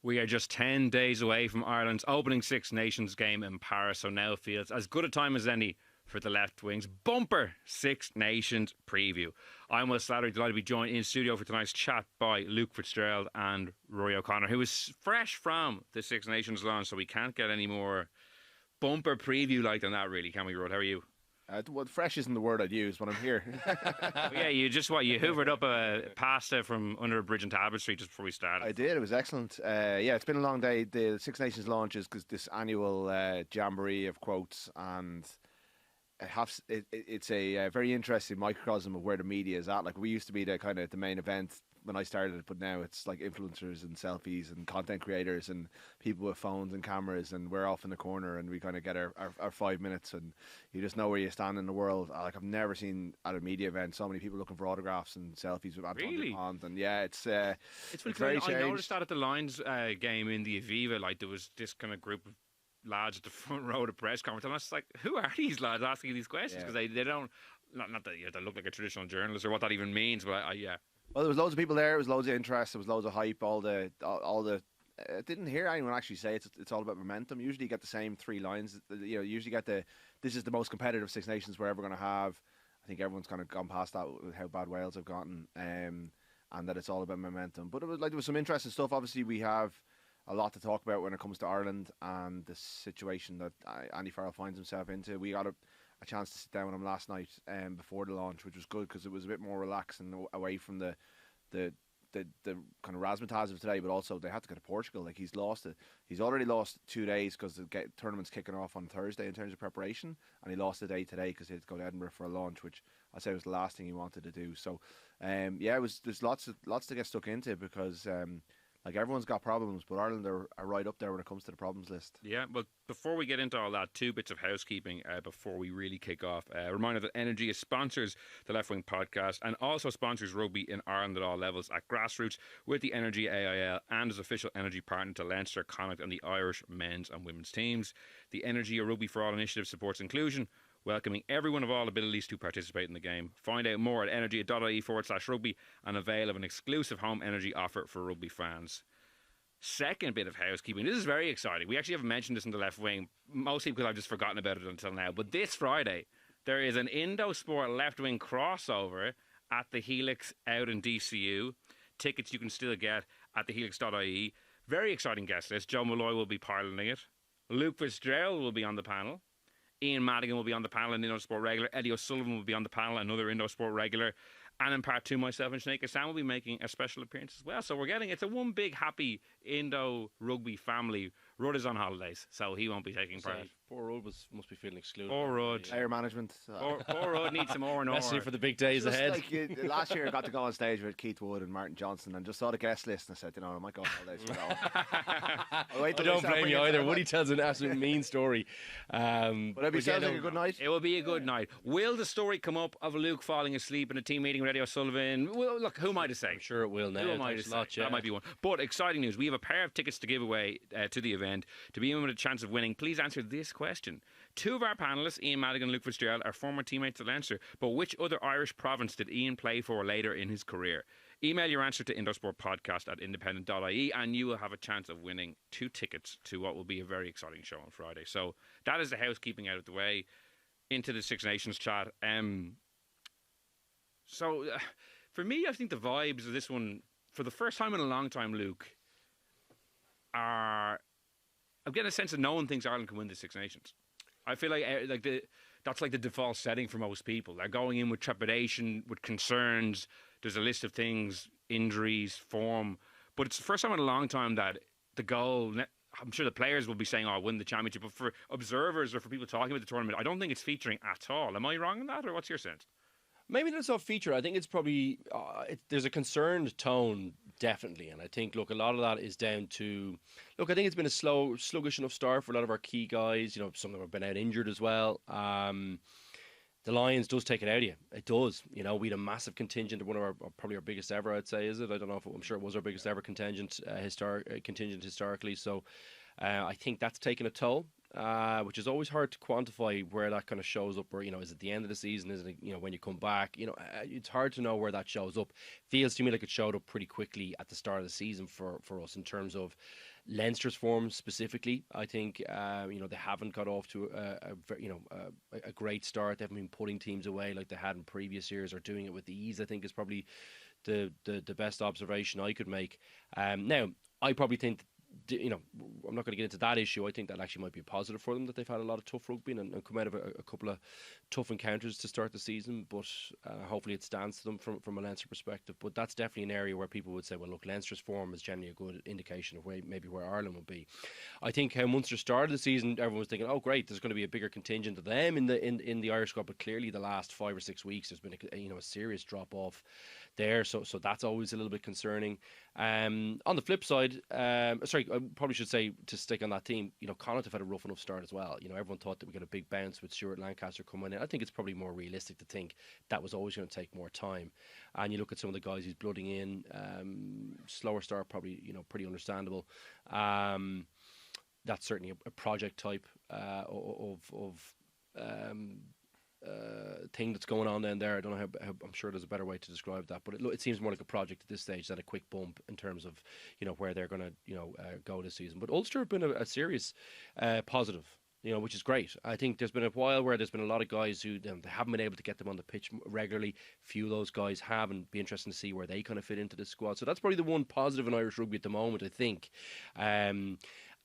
We are just 10 days away from Ireland's opening Six Nations game in Paris, so now it feels as good a time as any for the Left Wing's bumper Six Nations preview. I'm Will Slattery, delighted to be joined in studio for tonight's chat by Luke Fitzgerald and Rúaidhrí O'Connor, who is fresh from the Six Nations launch, so we can't get any more bumper preview like than that, really, can we, Rod? How are you? Well, fresh isn't the word I'd use when I'm here. Yeah, you hoovered up a pasta from under a bridge in Talbot Street just before we started. I did. It was excellent. Yeah, it's been a long day. The Six Nations launch is this annual jamboree of quotes, and it's a very interesting microcosm of where the media is at. Like, we used to be the main event when I started, but now it's like influencers and selfies and content creators and people with phones and cameras, and we're off in the corner and we kind of get our 5 minutes, and you just know where you stand in the world. Like, I've never seen at a media event so many people looking for autographs and selfies with Antoine Dupont, and yeah, it's very changed. I noticed that at the Lions game in the Aviva, like there was this kind of group of lads at the front row of the press conference, and I was like, who are these lads asking these questions? Because they don't, not that they look like a traditional journalist or what that even means, but yeah. Well, there was loads of people there. There was loads of interest. There was loads of hype. All the. I didn't hear anyone actually say it's all about momentum. Usually, you get the same three lines. You usually get this is the most competitive Six Nations we're ever going to have. I think everyone's kind of gone past that with how bad Wales have gotten, and that it's all about momentum. But there was some interesting stuff. Obviously, we have a lot to talk about when it comes to Ireland and the situation that Andy Farrell finds himself into. We got a chance to sit down with him last night before the launch, which was good because it was a bit more relaxed and away from the kind of razzmatazz of today, but also they had to go to Portugal. Like, he's already lost 2 days because the tournament's kicking off on Thursday in terms of preparation, and he lost a day today because he had to go to Edinburgh for a launch, which I'd say was the last thing he wanted to do. So there's lots to get stuck into because like, everyone's got problems, but Ireland are right up there when it comes to the problems list. Yeah, well, before we get into all that, two bits of housekeeping before we really kick off. A reminder that Energy sponsors the Left Wing podcast and also sponsors rugby in Ireland at all levels at grassroots with the Energy AIL and as official energy partner to Leinster, Connacht and the Irish men's and women's teams. The Energy or Rugby for All initiative supports inclusion, welcoming everyone of all abilities to participate in the game. Find out more at energy.ie/rugby and avail of an exclusive home energy offer for rugby fans. Second bit of housekeeping. This is very exciting. We actually haven't mentioned this in the Left Wing, mostly because I've just forgotten about it until now. But this Friday, there is an Indo Sport Left Wing crossover at the Helix out in DCU. Tickets you can still get at thehelix.ie. Very exciting guest list. Joe Malloy will be piloting it. Luke Fitzgerald will be on the panel. Ian Madigan will be on the panel, an Indo Sport regular. Eddie O'Sullivan will be on the panel, another Indo Sport regular. And in part two, myself and Sinead Sam will be making a special appearance as well. So it's a one big happy Indo rugby family. Rudd is on holidays, so he won't be taking part. Poor Rudd must be feeling excluded. Poor Rudd. Player management. Poor Rudd needs some more and more. Especially for the big days ahead. Like, last year I got to go on stage with Keith Wood and Martin Johnson and just saw the guest list and I said, I might go on holidays for that one. I don't blame you either. Woody tells an absolute mean story. But it sounds like a good night. It will be a good night. Will the story come up of Luke falling asleep in a team meeting with Eddie O'Sullivan? Well, look, who am I to say? I'm sure it will now. Who am I to say? That might be one. But exciting news. We have a pair of tickets to give away to the event. To be in with a chance of winning, please answer this question. Two of our panellists, Ian Madigan and Luke Fitzgerald, are former teammates at Leinster, but which other Irish province did Ian play for later in his career? Email your answer to indosportpodcast@independent.ie and you will have a chance of winning 2 tickets to what will be a very exciting show on Friday. So that is the housekeeping out of the way. Into the Six Nations chat. For me, I think the vibes of this one, for the first time in a long time, Luke, I'm getting a sense that no one thinks Ireland can win the Six Nations. I feel like that's like the default setting for most people. They're going in with trepidation, with concerns. There's a list of things, injuries, form. But it's the first time in a long time that the goal, I'm sure the players will be saying, win the championship. But for observers or for people talking about the tournament, I don't think it's featuring at all. Am I wrong in that, or what's your sense? Maybe that's not feature. I think it's probably there's a concerned tone, definitely, and I think a lot of that is down to I think it's been a sluggish enough start for a lot of our key guys. Some of them have been out injured as well. The Lions does take it out of you. It does. We had a massive contingent, one of probably our biggest ever, I'd say. Is it? I don't know I'm sure it was our biggest ever contingent historically. So I think that's taken a toll. which is always hard to quantify where that kind of shows up. Or is it the end of the season? Is it when you come back? It's hard to know where that shows up. Feels to me like it showed up pretty quickly at the start of the season for us in terms of Leinster's form specifically. I think they haven't got off to a great start. They haven't been putting teams away like they had in previous years, or doing it with ease. I think is probably the best observation I could make. Now, I probably think, I'm not going to get into that issue. I think that actually might be a positive for them, that they've had a lot of tough rugby and come out of a couple of tough encounters to start the season. But hopefully it stands to them from a Leinster perspective. But that's definitely an area where people would say, well, look, Leinster's form is generally a good indication of maybe where Ireland will be. I think how Munster started the season, everyone was thinking, oh, great, there's going to be a bigger contingent of them in the Irish squad. But clearly the last 5 or 6 weeks, there's been a serious drop off there. So that's always a little bit concerning. On the flip side, I probably should say, to stick on that team, Connacht have had a rough enough start as well. Everyone thought that we got a big bounce with Stuart Lancaster coming in. I think it's probably more realistic to think that was always going to take more time. And you look at some of the guys he's blooding in, slower start, probably pretty understandable. That's certainly a project type thing that's going on there. I don't know how I'm sure there's a better way to describe that, but it seems more like a project at this stage than a quick bump in terms of where they're going to go this season. But Ulster have been a serious positive, which is great. I think there's been a while where there's been a lot of guys who they haven't been able to get them on the pitch regularly. Few of those guys have, and be interesting to see where they kind of fit into the squad. So that's probably the one positive in Irish rugby at the moment, I think.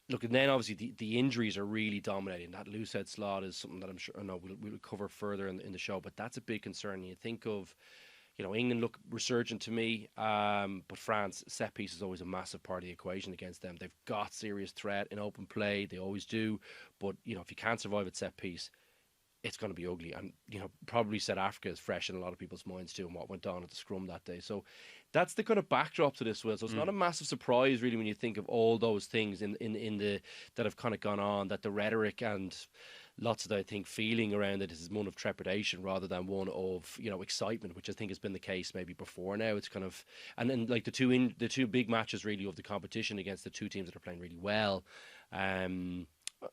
Look, and then obviously the injuries are really dominating. That loose head slot is something that I'm sure we'll cover further in the show, but that's a big concern. You think of, England look resurgent to me, but France, set piece is always a massive part of the equation against them. They've got serious threat in open play, they always do, but if you can't survive at set piece, it's going to be ugly. And probably South Africa is fresh in a lot of people's minds too, and what went on at the scrum that day. So that's the kind of backdrop to this, Will. So it's not a massive surprise really when you think of all those things in the that have kind of gone on, that the rhetoric and lots of, I think, feeling around it is one of trepidation rather than one of excitement, which I think has been the case maybe before. Now it's kind of, and then like the two big matches really of the competition against the two teams that are playing really well.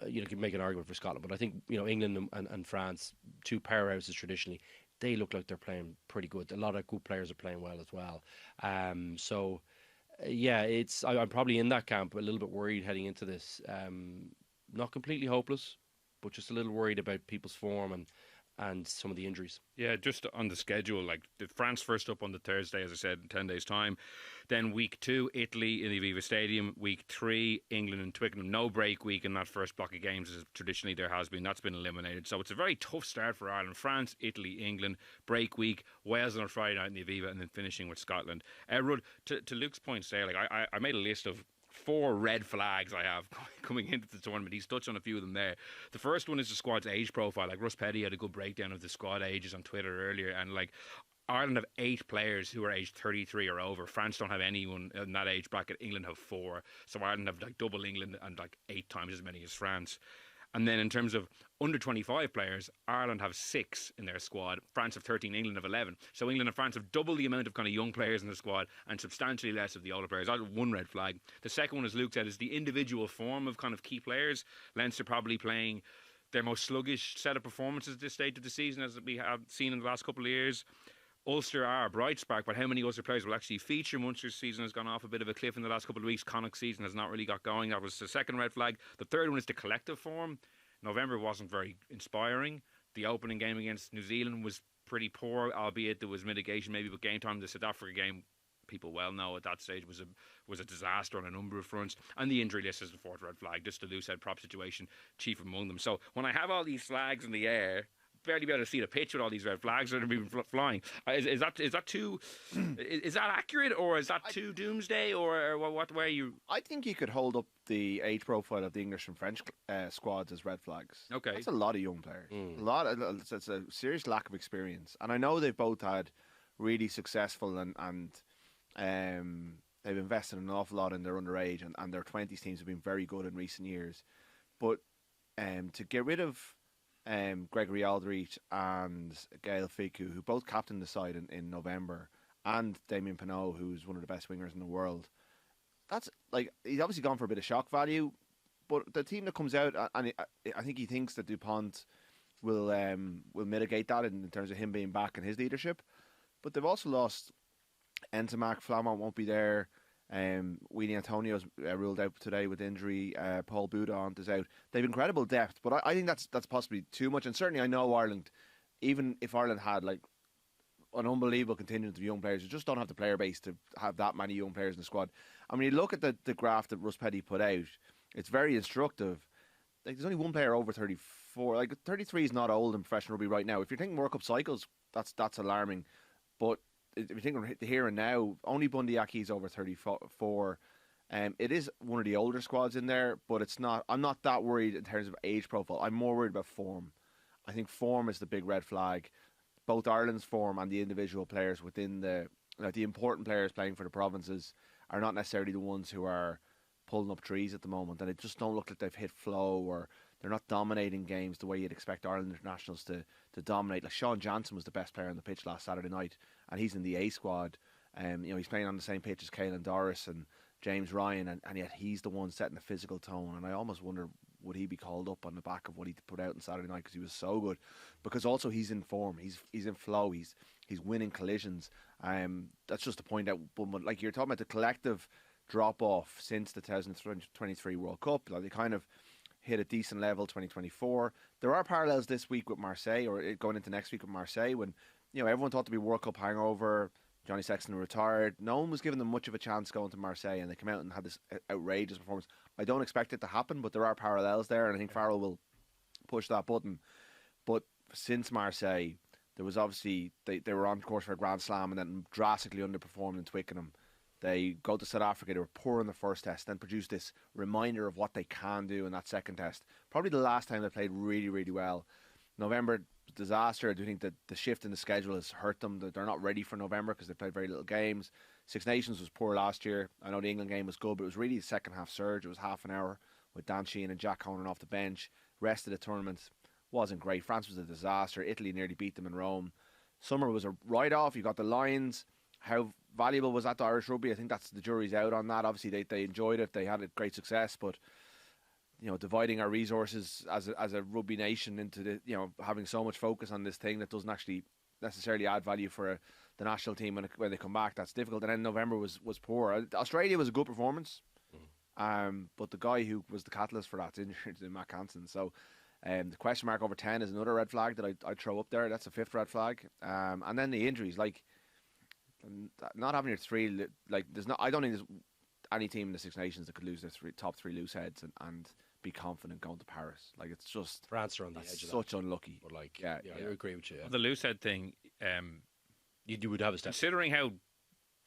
You can make an argument for Scotland, but I think England and France, two powerhouses traditionally, they look like they're playing pretty good. A lot of good players are playing well as well. So yeah, I'm probably in that camp, a little bit worried heading into this. Not completely hopeless, but just a little worried about people's form and some of the injuries. Yeah, just on the schedule, like France first up on the Thursday, as I said, in 10 days' time. Then week 2, Italy in the Aviva Stadium. Week 3, England and Twickenham. No break week in that first block of games, as traditionally there has been. That's been eliminated. So it's a very tough start for Ireland. France, Italy, England, break week, Wales on a Friday night in the Aviva, and then finishing with Scotland. Rudd, to Luke's point there, like I made a list of 4 red flags I have coming into the tournament. He's touched on a few of them there. The first one is the squad's age profile. Like Russ Petty had a good breakdown of the squad ages on Twitter earlier, and like Ireland have 8 players who are aged 33 or over. France don't have anyone in that age bracket. England have 4. So Ireland have like double England and like 8 times as many as France. And then in terms of under 25 players, Ireland have 6 in their squad. France have 13, England have 11. So England and France have double the amount of kind of young players in the squad and substantially less of the older players. That's one red flag. The second one, as Luke said, is the individual form of kind of key players. Leinster probably playing their most sluggish set of performances at this stage of the season, as we have seen in the last couple of years. Ulster are a bright spark, but how many Ulster players will actually feature? Munster's season has gone off a bit of a cliff in the last couple of weeks. Connacht's season has not really got going. That was the second red flag. The third one is the collective form. November wasn't very inspiring. The opening game against New Zealand was pretty poor, albeit there was mitigation maybe, but game time, the South Africa game, people well know at that stage was a disaster on a number of fronts. And the injury list is the fourth red flag, just the loose head prop situation, chief among them. So when I have all these flags in the air, barely be able to see the pitch with all these red flags that are even flying. Is that too? Is that accurate, or is that too doomsday, or what way you? I think you could hold up the age profile of the English and French squads as red flags. Okay, that's a lot of young players. It's a serious lack of experience, and I know they've both had really successful and they've invested an awful lot in their underage, and their 20s teams have been very good in recent years. But to get rid of Gregory Aldrich and Gael Fickou, who both captained the side in November, and Damien Penaud, who's one of the best wingers in the world. That's like, he's obviously gone for a bit of shock value. but the team that comes out, and I think he thinks that Dupont will mitigate that in terms of him being back and his leadership. But they've also lost Ntamack, Flamont won't be there. Weenie Antonio's ruled out today with injury. Paul Boudon is out. They've incredible depth, but I think that's possibly too much. And certainly, I know Ireland, even if Ireland had like an unbelievable contingent of young players, you just don't have the player base to have that many young players in the squad. I mean, you look at the graph that Russ Petty put out; it's very instructive. Like, there's only one player over 34. Like 33 is not old in professional rugby right now. If you're thinking World Cup cycles, that's alarming. But if you think here and now, only Bundyaki is over 34. It is one of the older squads in there, but it's not. I'm not that worried in terms of age profile. I'm more worried about form. I think form is the big red flag. Both Ireland's form and the individual players within the important players playing for the provinces are not necessarily the ones who are pulling up trees at the moment, and it just don't look like they've hit flow, or they're not dominating games the way you'd expect Ireland internationals to dominate. Like Sean Jansen was the best player on the pitch last Saturday night, and he's in the A squad. He's playing on the same pitch as Caelan Doris and James Ryan, and yet he's the one setting the physical tone. And I almost wonder, would he be called up on the back of what he put out on Saturday night, because he was so good? Because also he's in form, he's in flow, he's winning collisions. That's just to point out. But like you're talking about the collective drop off since the 2023 World Cup, like they kind of hit a decent level 2024. There are parallels this week with Marseille, or going into next week with Marseille, when everyone thought to be World Cup hangover. Johnny Sexton retired. No one was giving them much of a chance going to Marseille, and they came out and had this outrageous performance. I don't expect it to happen, but there are parallels there, and I think Farrell will push that button. But since Marseille, there was obviously they were on course for a Grand Slam and then drastically underperformed in Twickenham. They go to South Africa. They were poor in the first test, then produced this reminder of what they can do in that second test. Probably the last time they played really, really well. November, disaster. I do think that the shift in the schedule has hurt them. They're not ready for November because they played very little games. Six Nations was poor last year. I know the England game was good, but it was really the second half surge. It was half an hour with Dan Sheehan and Jack Conan off the bench. Rest of the tournament wasn't great. France was a disaster. Italy nearly beat them in Rome. Summer was a write-off. You got the Lions. How valuable was that to Irish rugby? I think that's the jury's out on that. Obviously, they enjoyed it. They had a great success, but dividing our resources as a rugby nation into the having so much focus on this thing that doesn't actually necessarily add value for the national team when they come back, that's difficult. And then November was poor. Australia was a good performance, but the guy who was the catalyst for that's injured, Matt Hansen. So the question mark over 10 is another red flag that I'd throw up there. That's a fifth red flag. And then the injuries, like not having your three, like there's not. I don't think there's any team in the Six Nations that could lose their top three loose heads and be confident going to Paris. Like, it's just France are on the edge of that. Such unlucky. But I agree with you. Yeah. The loose head thing, you would have a step. Considering how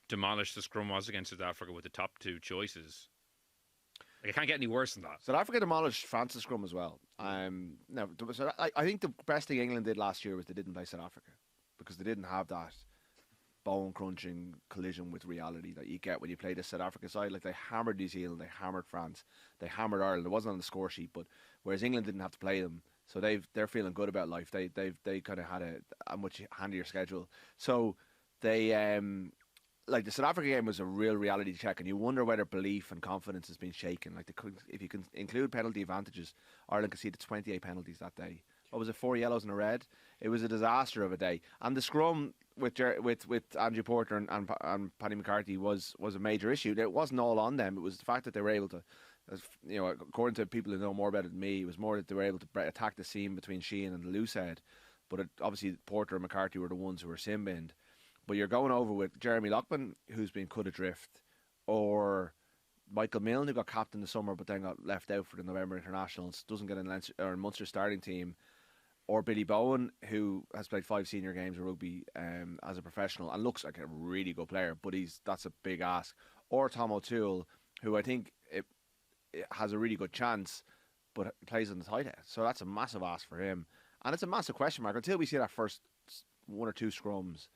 demolished the scrum was against South Africa with the top two choices, like, it can't get any worse than that. South Africa demolished France's scrum as well. No, so I think the best thing England did last year was they didn't play South Africa, because they didn't have that bone-crunching collision with reality that you get when you play the South Africa side. Like, they hammered New Zealand, they hammered France, they hammered Ireland. It wasn't on the score sheet, but whereas England didn't have to play them, so they're feeling good about life. They kind of had a much handier schedule. So they like the South Africa game was a real reality check, and you wonder whether belief and confidence has been shaken. Like, if you can include penalty advantages, Ireland conceded 28 penalties that day. What was it, 4 yellows and a red? It was a disaster of a day. And the scrum with Andrew Porter and Paddy McCarthy was a major issue. It wasn't all on them. It was the fact that they were able to, according to people who know more about it than me, it was more that they were able to attack the seam between Sheehan and the loose head. But obviously Porter and McCarthy were the ones who were sin-binned. But you're going over with Jeremy Lockman, who's been cut adrift, or Michael Milne, who got captain this summer but then got left out for the November internationals, doesn't get a Munster starting team, or Billy Bowen, who has played 5 senior games of rugby as a professional and looks like a really good player, but that's a big ask. Or Tom O'Toole, who I think it has a really good chance, but plays on the tight end. So that's a massive ask for him. And it's a massive question mark. Until we see that first 1 or 2 scrums,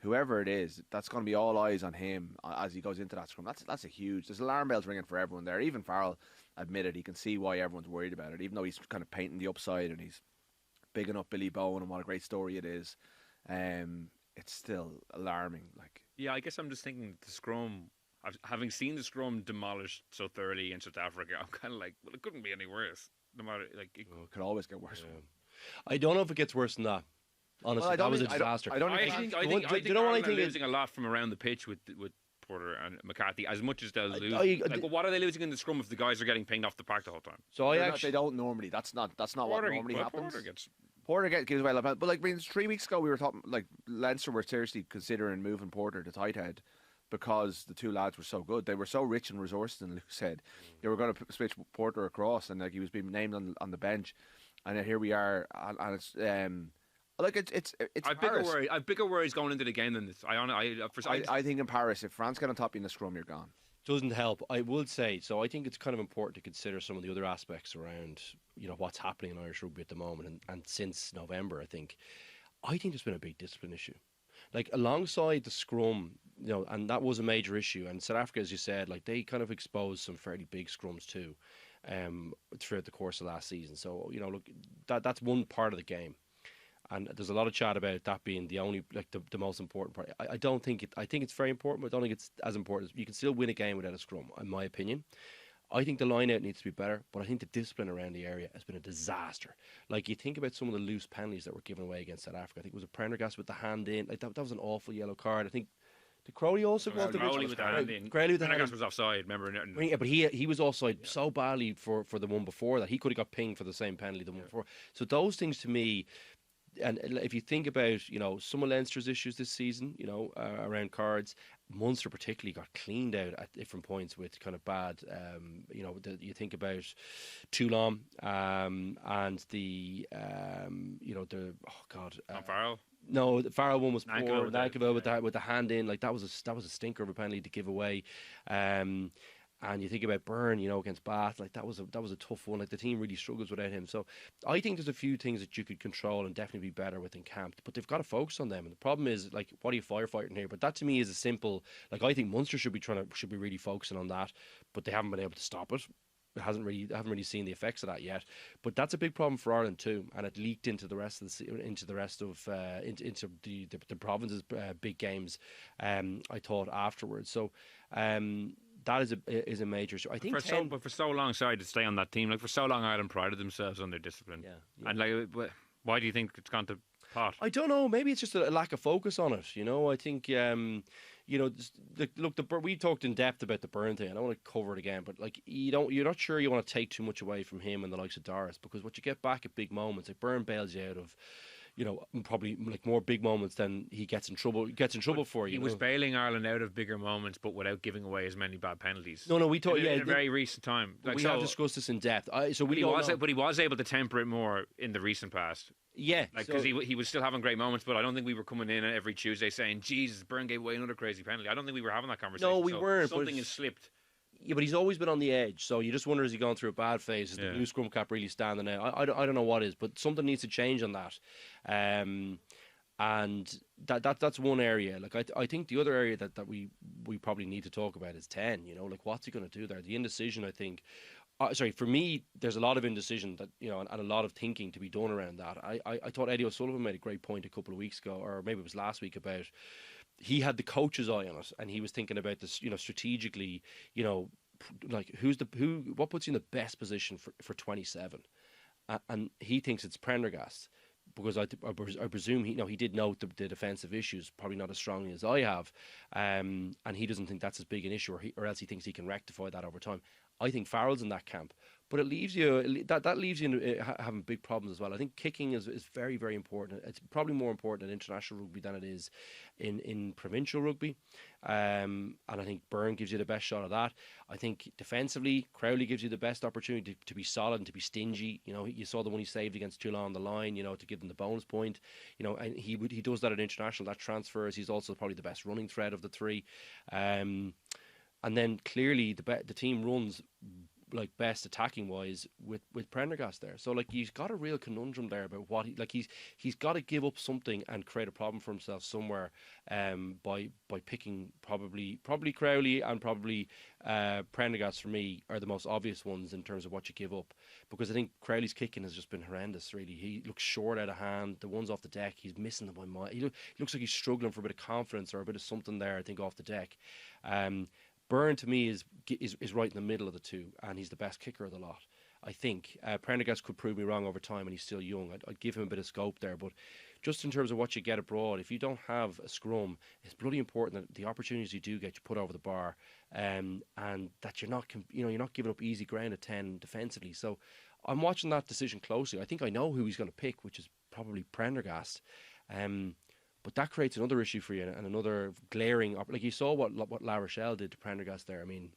whoever it is, that's going to be all eyes on him as he goes into that scrum. That's a huge... There's alarm bells ringing for everyone there. Even Farrell admitted he can see why everyone's worried about it, even though he's kind of painting the upside and he's bigging up Billy Bowen and what a great story it is. It's still alarming. Like, yeah, I guess I'm just thinking the scrum, having seen the scrum demolished so thoroughly in South Africa, I'm kind of like, well, it couldn't be any worse. No matter it could always get worse. Yeah. I don't know if it gets worse than that. Honestly, that was a disaster. I think Ireland are losing a lot from around the pitch with Porter and McCarthy, as much as they'll lose. What are they losing in the scrum if the guys are getting pinged off the park the whole time? So they don't normally. That's not what normally happens. Porter gives away a lot, but like 3 weeks ago we were talking like Leinster were seriously considering moving Porter to tight head because the two lads were so good. They were so rich in resources, and Luke said they were going to switch Porter across, and like he was being named on the bench, and then here we are, and it's. Like it's I've bigger worries going into the game than this. I think in Paris, if France get on top of you in the scrum, you're gone. Doesn't help. I would say so. I think it's kind of important to consider some of the other aspects around what's happening in Irish rugby at the moment, and since November, I think there's been a big discipline issue. Like alongside the scrum, and that was a major issue. And South Africa, as you said, like they kind of exposed some fairly big scrums too, throughout the course of last season. So look, that's one part of the game. And there's a lot of chat about that being the only, like the most important part. I don't think it. I think it's very important, but I don't think it's as important. You can still win a game without a scrum, in my opinion. I think the line out needs to be better, but I think the discipline around the area has been a disaster. Like you think about some of the loose penalties that were given away against South Africa. I think it was a Prendergast with the hand in. Like that was an awful yellow card. I think did Crowley also go off the Crowley with the hand in. Crowley with the hand was offside. Remember? Yeah, but he was offside so badly for the one before that he could have got pinged for the same penalty the one before. So those things to me. And if you think about, some of Leinster's issues this season, around cards, Munster particularly got cleaned out at different points with kind of bad, you think about Toulon and the, Farrell. No, the Farrell one was poor. Nankerville with the hand in, like that was a stinker of a penalty to give away. And you think about Byrne, against Bath, like that was a tough one. Like the team really struggles without him. So I think there's a few things that you could control and definitely be better within camp. But they've got to focus on them. And the problem is, like, what are you firefighting here? But that to me is a simple. Like I think Munster should be really focusing on that, but they haven't been able to stop it. I haven't really seen the effects of that yet, but that's a big problem for Ireland too, and it leaked into the rest of the province's big games. I thought afterwards. So. That is a major issue. I think but for so long, sorry to stay on that team. Like for so long, Ireland prided themselves on their discipline. Yeah. And like, why do you think it's gone to pot? I don't know. Maybe it's just a lack of focus on it. I think we talked in depth about the Byrne thing. I don't want to cover it again, but like you're not sure you want to take too much away from him and the likes of Doris, because what you get back at big moments, like Byrne bails you out of. Probably like more big moments than he gets in trouble. For you. He was bailing Ireland out of bigger moments, but without giving away as many bad penalties. No, we talked. In a very recent time. We have discussed this in depth. But he was able to temper it more in the recent past. Yeah, because he was still having great moments, but I don't think we were coming in every Tuesday saying, "Jesus, Byrne gave away another crazy penalty." I don't think we were having that conversation. No, we weren't. Something has slipped. Yeah, but he's always been on the edge, so you just wonder, has he gone through a bad phase? Is the blue scrum cap really standing out? I don't know what is, but something needs to change on that. And that's one area. Like I think the other area that we probably need to talk about is 10. Like what's he going to do there? The indecision, I think. For me, there's a lot of indecision that and a lot of thinking to be done around that. I thought Eddie O'Sullivan made a great point a couple of weeks ago, or maybe it was last week, about he had the coach's eye on it, and he was thinking about this, strategically, like what puts you in the best position for 27, and he thinks it's Prendergast, because I presume he did note the defensive issues, probably not as strongly as I have, and he doesn't think that's as big an issue, or else he thinks he can rectify that over time. I think Farrell's in that camp, but it leaves you that leaves you having big problems as well. I think kicking is very, very important. It's probably more important in international rugby than it is in provincial rugby, and I think Byrne gives you the best shot of that. I think defensively, Crowley gives you the best opportunity to be solid and to be stingy. You saw the one he saved against Toulon on the line, to give them the bonus point. And he does that at international. That transfers. He's also probably the best running thread of the three. And then clearly the team runs like best attacking wise with Prendergast there. So like he's got a real conundrum there about what he's got to give up something and create a problem for himself somewhere by picking probably Crowley and probably Prendergast, for me, are the most obvious ones in terms of what you give up, because I think Crowley's kicking has just been horrendous. Really, he looks short out of hand. The ones off the deck, he's missing them by mile. He looks like he's struggling for a bit of confidence or a bit of something there, I think, off the deck. Byrne to me is right in the middle of the two, and he's the best kicker of the lot. I think Prendergast could prove me wrong over time, and he's still young. I'd give him a bit of scope there, but just in terms of what you get abroad, if you don't have a scrum, it's bloody important that the opportunities you do get, you put over the bar, and that you're not giving up easy ground at 10 defensively. So I'm watching that decision closely. I think I know who he's going to pick, which is probably Prendergast. But that creates another issue for you, and another glaring like you saw what La Rochelle did to Prendergast there. I mean,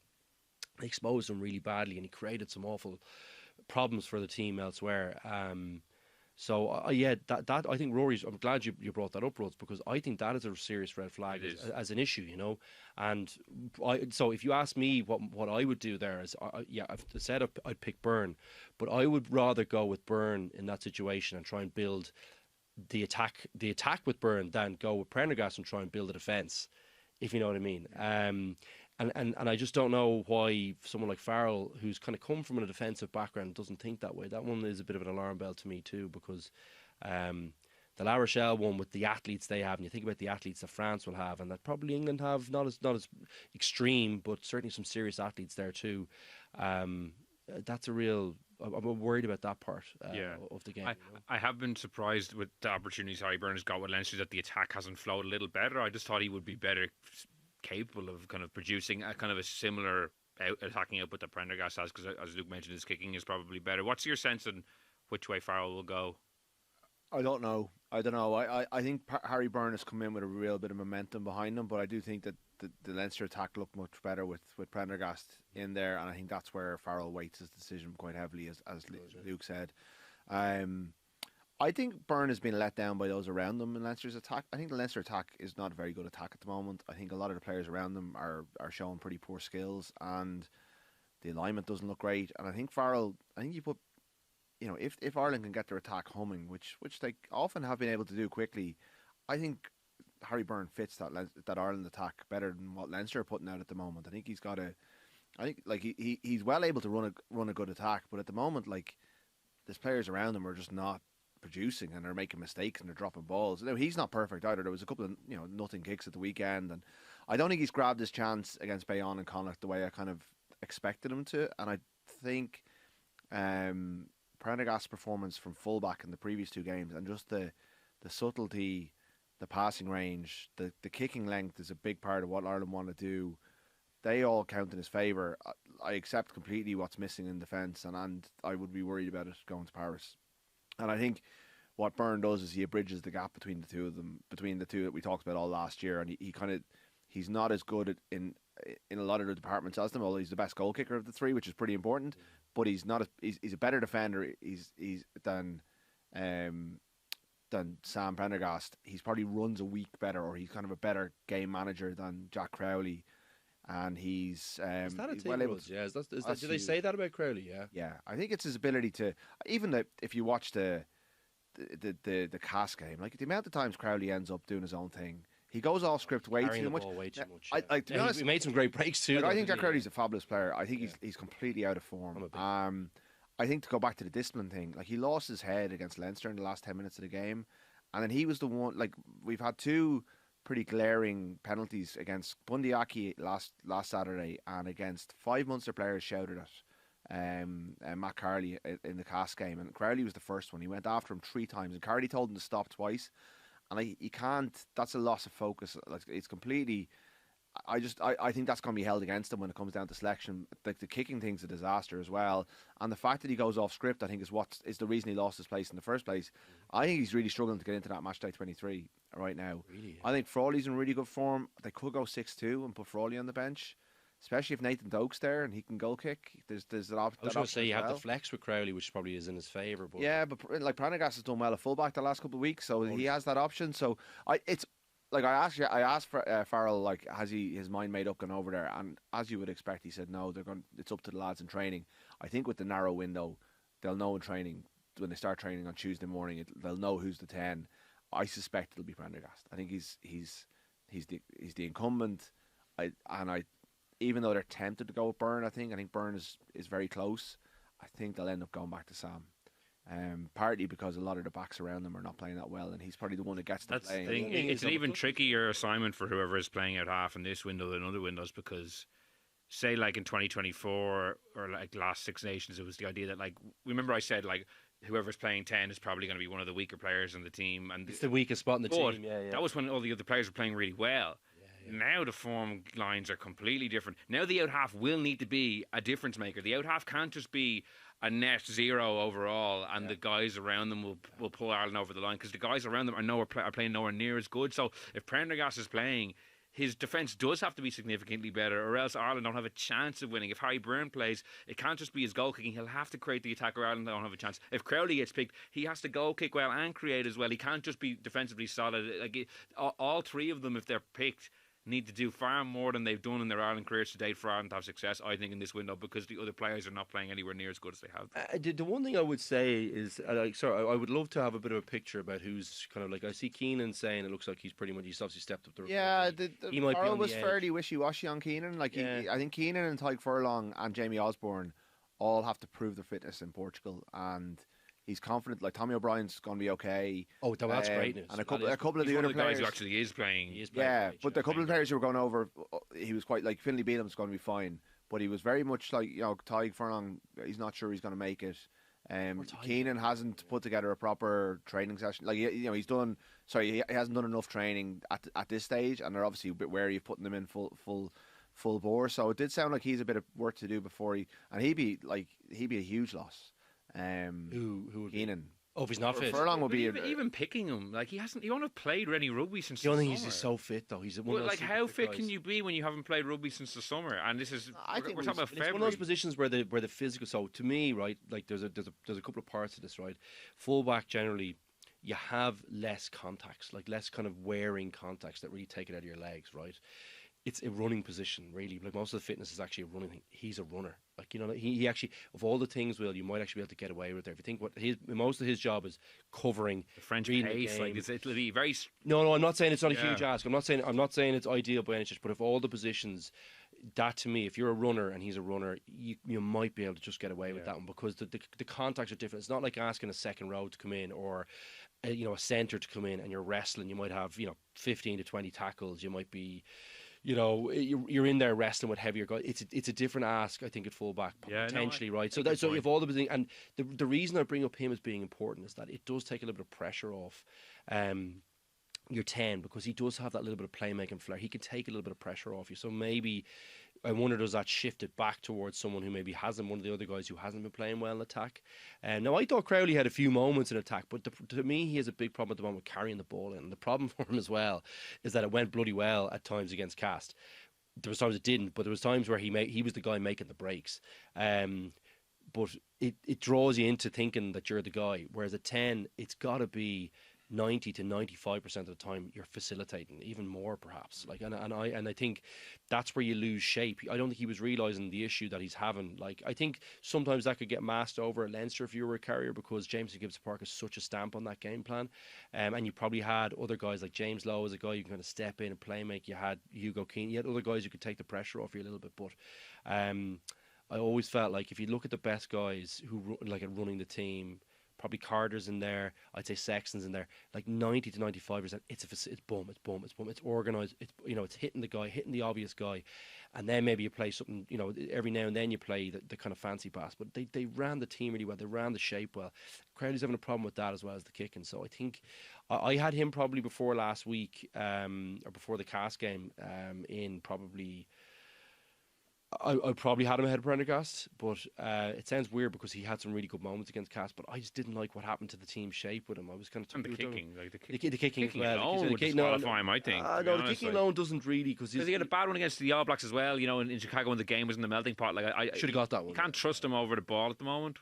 they exposed him really badly, and he created some awful problems for the team elsewhere. That I think Rory's. I'm glad you brought that up, Rhodes, because I think that is a serious red flag as an issue, you know. And so if you ask me what I would do there is, I've said I'd pick Byrne, but I would rather go with Byrne in that situation and try and build the attack with Byrne than go with Prendergast and try and build a defence, if you know what I mean. And I just don't know why someone like Farrell, who's kind of come from a defensive background, doesn't think that way. That one is a bit of an alarm bell to me too, because the La Rochelle one, with the athletes they have, and you think about the athletes that France will have, and that probably England have, not as extreme, but certainly some serious athletes there too. That's a real. I'm worried about that part of the game. I have been surprised with the opportunities Harry Byrne has got with Leinster that the attack hasn't flowed a little better. I just thought he would be better capable of kind of producing a kind of a similar attacking output that Prendergast has, because as Luke mentioned, his kicking is probably better. What's your sense on which way Farrell will go? I don't know. I think Harry Byrne has come in with a real bit of momentum behind him, but I do think that the Leinster attack looked much better with Prendergast in there, and I think that's where Farrell weights his decision quite heavily, as Luke said. I think Byrne has been let down by those around them in Leinster's attack. I think the Leinster attack is not a very good attack at the moment. I think a lot of the players around them are showing pretty poor skills, and the alignment doesn't look great. And I think Farrell, you put, if Ireland can get their attack humming, which they often have been able to do quickly, I think Harry Byrne fits that Ireland attack better than what Leinster are putting out at the moment. I think he's got he's well able to run a good attack, but at the moment, like, there's players around him are just not producing, and they're making mistakes and they're dropping balls. Now, he's not perfect either. There was a couple of nothing kicks at the weekend, and I don't think he's grabbed his chance against Bayonne and Connacht the way I kind of expected him to. And I think Prendergast's performance from fullback in the previous two games, and just the subtlety, the passing range, the kicking length is a big part of what Ireland want to do. They all count in his favour. I accept completely what's missing in defence, and I would be worried about it going to Paris. And I think what Byrne does is he bridges the gap between the two of them, between the two that we talked about all last year. And he's not as good in a lot of the departments as them, although he's the best goal kicker of the three, which is pretty important. But he's not. He's a better defender. Than Sam Prendergast. He's probably runs a week better, or he's kind of a better game manager than Jack Crowley. And he's is that a he's well able to, yeah, did they say that about Crowley? Yeah, I think it's his ability to, even if you watch the Cass game, like the amount of times Crowley ends up doing his own thing, he goes off script way too much. To be honest, he made some great breaks too. I think Jack Crowley's a fabulous player. I think he's completely out of form. I think to go back to the discipline thing, like, he lost his head against Leinster in the last 10 minutes of the game, and then he was the one. Like, we've had two pretty glaring penalties against Bundyaki last Saturday, and against 5 Munster players shouted at Matt Carley in the Cass game, and Crowley was the first one. He went after him 3 times, and Carley told him to stop twice, and he can't. That's a loss of focus. Like, it's completely. I think that's going to be held against him when it comes down to selection. Like, the kicking thing's a disaster as well, and the fact that he goes off script, I think, is the reason he lost his place in the first place. I think he's really struggling to get into that match day 23 right now. Really? I think Frawley's in really good form. They could go 6-2 and put Frawley on the bench, especially if Nathan Doak's there and he can goal kick. There's that option. I was going to say you have the flex with Crowley, which probably is in his favour. But yeah, but like, Prendergast has done well at fullback the last couple of weeks, so he has that option. So I asked Farrell, like, has he his mind made up going over there? And as you would expect, he said no. It's up to the lads in training. I think with the narrow window, they'll know in training when they start training on Tuesday morning. They'll know who's the 10. I suspect it'll be Prendergast. I think he's the incumbent. Even though they're tempted to go with Byrne, I think Byrne is very close. I think they'll end up going back to Sam. Partly because a lot of the backs around them are not playing that well, and he's probably the one that gets to play. It's an even trickier assignment for whoever is playing out half in this window than other windows, because say like in 2024 or like last Six Nations, it was the idea that like remember I said like whoever's playing 10 is probably going to be one of the weaker players in the team, and It's the weakest spot in the team. Yeah. That was when all the other players were playing really well. Now the form lines are completely different. Now the out half will need to be a difference maker. The out half can't just be a net zero overall, and the guys around them will pull Ireland over the line, because the guys around them are playing nowhere near as good. So if Prendergast is playing, his defence does have to be significantly better, or else Ireland don't have a chance of winning. If Harry Byrne plays, it can't just be his goal kicking. He'll have to create the attack, or Ireland don't have a chance. If Crowley gets picked, he has to goal kick well and create as well. He can't just be defensively solid. Like all three of them, if they're picked, need to do far more than they've done in their Ireland careers to date for Ireland to have success, I think, in this window, because the other players are not playing anywhere near as good as they have. The one thing I would say is, I would love to have a bit of a picture about who's kind of like, I see Keenan saying it looks like he's obviously stepped up the recovery. Yeah, he might Farrell be on was the edge. fairly wishy-washy on Keenan. Like, I think Keenan and Tyke Furlong and Jamie Osborne all have to prove their fitness in Portugal, and he's confident. Like, Tommy O'Brien's going to be okay. Oh, that's great news. And a couple of the one other of the players guys who actually is playing. Yeah, but the couple of players who were going over, he was quite like Finlay Bealham's going to be fine, but he was very much like, Tyke Furlong. He's not sure he's going to make it. Keenan hasn't put together a proper training session. Like, he's done. Sorry, he hasn't done enough training at this stage, and they're obviously a bit wary of putting them in full bore. So it did sound like he's a bit of work to do before he'd be a huge loss. Who would Keenan? Oh, if he's not fit. Furlong will be even picking him, like he won't have played any rugby since the only the thing summer. he's so fit though. He's one of those like how fit guys. Can you be when you haven't played rugby since the summer? And this is we're talking about February. It's one of those positions where the physical. So to me, right, like there's a couple of parts of this, right. Fullback generally, you have less contacts, like less kind of wearing contacts that really take it out of your legs, right. It's a running position, really. Like most of the fitness is actually a running thing. He's a runner. Like, he actually, of all the things, you might actually be able to get away with it. If you think most of his job is covering the French pace, like it'll be very. No, I'm not saying it's not a huge ask. I'm not saying it's ideal by any stretch. But of all the positions, that to me, if you're a runner and he's a runner, you might be able to just get away with that one, because the contacts are different. It's not like asking a second row to come in, or a centre to come in, and you're wrestling. You might have 15 to 20 tackles. You might be. You're in there wrestling with heavier guys. It's a different ask, I think, at fullback, potentially, right? So you have all the things, and the reason I bring up him as being important is that it does take a little bit of pressure off your 10, because he does have that little bit of playmaking flair. He can take a little bit of pressure off you. So maybe I wonder, does that shift it back towards someone who maybe hasn't, one of the other guys who hasn't been playing well in attack? Now, I thought Crowley had a few moments in attack, but to me, he has a big problem at the moment with carrying the ball in. And the problem for him as well is that it went bloody well at times against Cast. There was times it didn't, but there was times where he was the guy making the breaks. But it draws you into thinking that you're the guy. Whereas at 10, it's got to be 90 to 95% of the time you're facilitating, even more perhaps. Like, and I think that's where you lose shape. I don't think he was realising the issue that he's having. Like, I think sometimes that could get masked over at Leinster if you were a carrier, because Jameson Gibbs-Park is such a stamp on that game plan. And you probably had other guys like James Lowe as a guy you can kind of step in and play make. You had Hugo Keane. You had other guys who could take the pressure off you a little bit. But I always felt like if you look at the best guys who like at running the team, probably Carter's in there, I'd say Sexton's in there, like 90 to 95%, it's organised, it's hitting the guy, hitting the obvious guy, and then maybe you play something, every now and then you play the kind of fancy pass, but they ran the team really well, they ran the shape well. Crowley's having a problem with that as well as the kicking, so I think I had him probably before last week, or before the Cast game, in probably... I probably had him ahead of Prendergast, but it sounds weird because he had some really good moments against Cast, but I just didn't like what happened to the team shape with him. I was kind of... And the kicking. The kicking alone would disqualify him, I think. No, the kicking alone doesn't really... Because he had a bad one against the All Blacks as well, in Chicago when the game was in the melting pot. Like, I should have got that one. You can't trust him over the ball at the moment,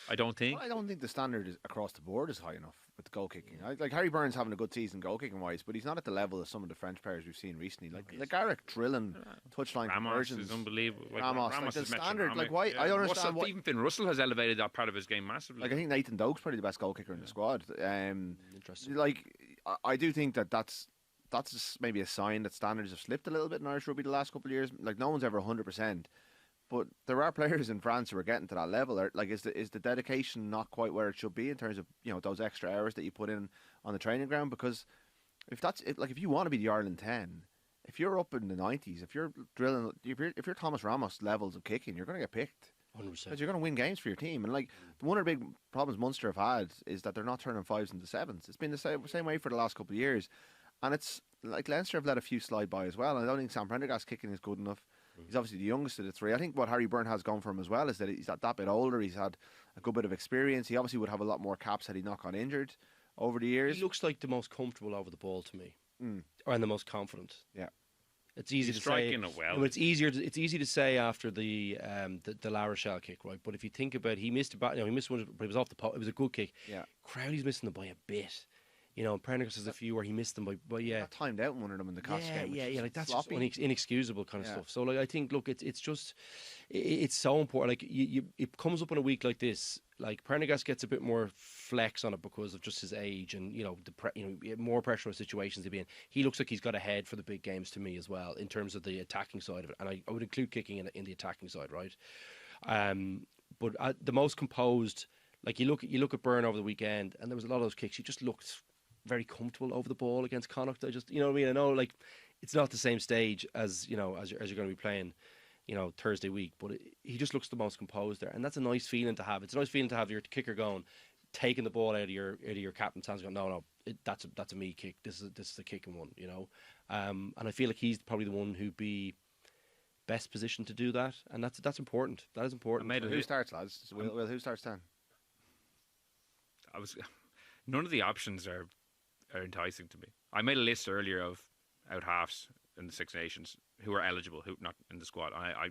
I don't think. I don't think the standard across the board is high enough with goal kicking. Like Harry Byrne's having a good season goal kicking wise, but he's not at the level of some of the French players we've seen recently. Like Garrick drilling touchline conversions. Ramos is unbelievable. Ramos like the standard. Like why? I don't understand. Even Finn Russell has elevated that part of his game massively. Like I think Nathan Doak's probably the best goal kicker in the squad. Interesting. Like I do think that's just maybe a sign that standards have slipped a little bit in Irish rugby the last couple of years. Like no one's ever 100%. But there are players in France who are getting to that level. Like, is the dedication not quite where it should be in terms of those extra hours that you put in on the training ground? Because if that's it, like if you want to be the Ireland 10, if you're up in the 90s, if you're drilling, if you're Thomas Ramos levels of kicking, you're going to get picked. 100%. Because you're going to win games for your team. And like one of the big problems Munster have had is that they're not turning 5s into 7s. It's been the same way for the last couple of years. And it's like Leinster have let a few slide by as well. And I don't think Sam Prendergast's kicking is good enough. He's obviously the youngest of the three. I think what Harry Byrne has gone for him as well is that he's that bit older. He's had a good bit of experience. He obviously would have a lot more caps had he not gone injured over the years. He looks like the most comfortable over the ball to me, and the most confident. Yeah, it's easy He's to striking say. it well. No, it's easier. It's easy to say after the La Rochelle kick, right? But if you think about, he missed he missed one, but it was off the pot. It was a good kick. Yeah, Crowley's missing them by a bit. You know, and Prendergast has a few where he missed them by yeah. Got timed out in one of them in the Cots game. Yeah, like that's sloppy. just inexcusable kind of stuff. So like I think, look, it's just it's so important. Like it comes up in a week like this. Like Prendergast gets a bit more flex on it because of just his age and more pressure situations to be in. He looks like he's got ahead for the big games to me as well in terms of the attacking side of it, and I would include kicking in the attacking side, right? But the most composed. Like you look at Byrne over the weekend, and there was a lot of those kicks. He just looked very comfortable over the ball against Connacht. I just, you know what I mean? I know, like, it's not the same stage as you're going to be playing, Thursday week, but he just looks the most composed there, and that's a nice feeling to have. It's a nice feeling to have your kicker going, taking the ball out of your captain's hands, going, no, that's a me kick. This is a kicking one, and I feel like he's probably the one who'd be best positioned to do that, and that's important. That is important. Who starts, lads? Will who starts then? None of the options are enticing to me. I made a list earlier of out halves in the Six Nations who are eligible, who not in the squad. I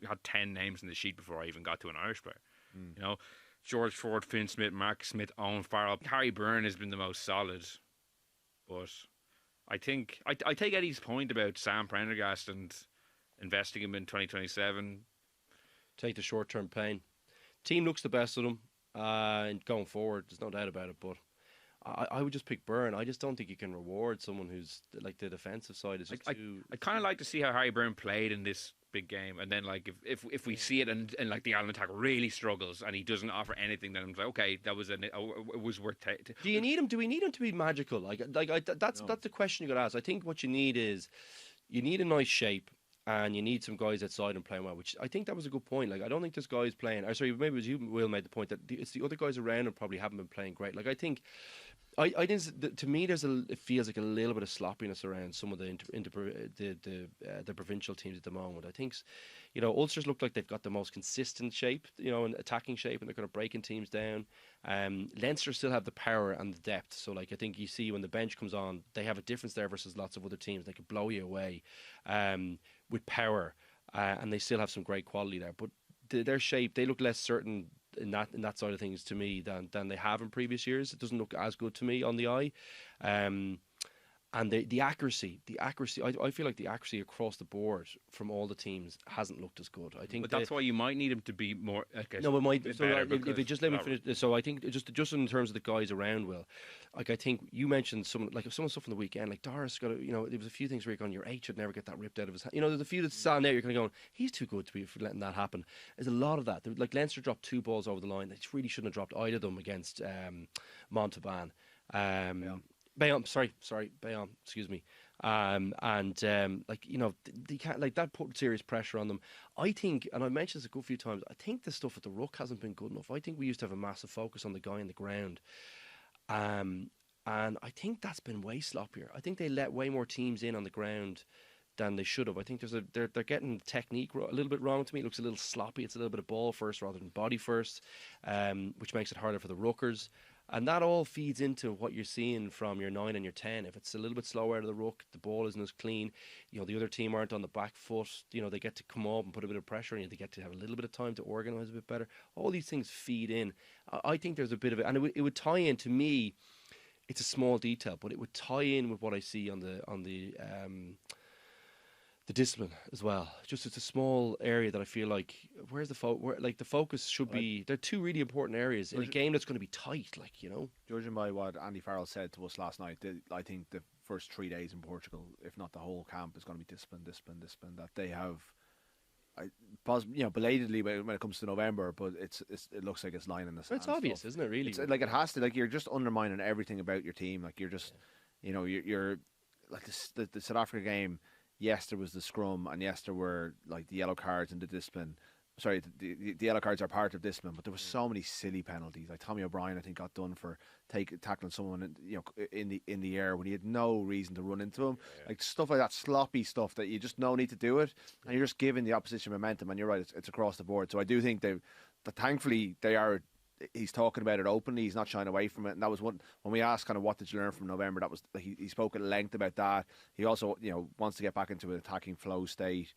had 10 names in the sheet before I even got to an Irish player. George Ford, Finn Smith, Mark Smith, Owen Farrell. Harry Byrne has been the most solid, but I think I take Eddie's point about Sam Prendergast and investing him in 2027. Take the short-term pain. Team looks the best of them, and going forward, there's no doubt about it. But I would just pick Byrne. I just don't think you can reward someone who's like the defensive side is just too. I kind of like to see how Harry Byrne played in this big game, and then like if we see it and like the Ireland attack really struggles and he doesn't offer anything, then I'm like, okay, that was it was worth. Do you need him? Do we need him to be magical? That's the question you got to ask. I think what you need is you need a nice shape. And you need some guys outside and playing well, which I think that was a good point. Like, I don't think this guy's playing. Or sorry, maybe it was you, Will, made the point that it's the other guys around him probably haven't been playing great. Like, I think, I think to me, it feels like a little bit of sloppiness around some of the provincial teams at the moment. I think, Ulsters look like they've got the most consistent shape, and attacking shape, and they're kind of breaking teams down. Leinster still have the power and the depth. So, like, I think you see when the bench comes on, they have a difference there versus lots of other teams. They could blow you away. With power, and they still have some great quality there. But their shape, they look less certain in that side of things to me than they have in previous years. It doesn't look as good to me on the eye. And the accuracy, I feel like the accuracy across the board from all the teams hasn't looked as good. I think, but that's why you might need him to be more. No, but if you just let me finish. So I think just in terms of the guys around, Will, like I think you mentioned some stuff from the weekend, like Doris got. There was a few things where you're going, your H should never get that ripped out of his hand. There's a few that stand there. You're kind of going, he's too good to be for letting that happen. There's a lot of that. Like Leinster dropped 2 balls over the line. They really shouldn't have dropped either of them against Montauban. Bayonne, Bayonne, excuse me. They can't, like, that put serious pressure on them. I think, and I mentioned this a good few times, I think the stuff at the ruck hasn't been good enough. I think we used to have a massive focus on the guy on the ground. And I think that's been way sloppier. I think they let way more teams in on the ground than they should have. I think they're getting technique a little bit wrong to me. It looks a little sloppy. It's a little bit of ball first rather than body first, which makes it harder for the ruckers. And that all feeds into what you're seeing from your 9 and your 10. If it's a little bit slower out of the ruck, the ball isn't as clean. The other team aren't on the back foot. They get to come up and put a bit of pressure on you. They get to have a little bit of time to organise a bit better. All these things feed in. I think there's a bit of it, and it would tie in to me. It's a small detail, but it would tie in with what I see on the discipline as well. Just it's a small area that I feel like where's the the focus should be. They're 2 really important areas in a game that's going to be tight. Judging by what Andy Farrell said to us last night, I think the first 3 days in Portugal, if not the whole camp, is going to be discipline. That they have, belatedly when it comes to November, but it looks like it's lying in the sand. It's obvious, isn't it? Really, it's like it has to. Like, you're just undermining everything about your team. Like, you're just, you're like the South Africa game. yes, there was the scrum, and yes, there were like the yellow cards and the discipline. Sorry, the yellow cards are part of discipline, but there were so many silly penalties. Like Tommy O'Brien, I think, got done for tackling someone, in the air when he had no reason to run into him. Like stuff like that, sloppy stuff that you just no need to do it, and you're just giving the opposition momentum. And you're right, it's across the board. So I do think that thankfully they are. He's talking about it openly. He's not shying away from it, and that was when we asked kind of what did you learn from November. That was he spoke at length about that. He also wants to get back into an attacking flow state.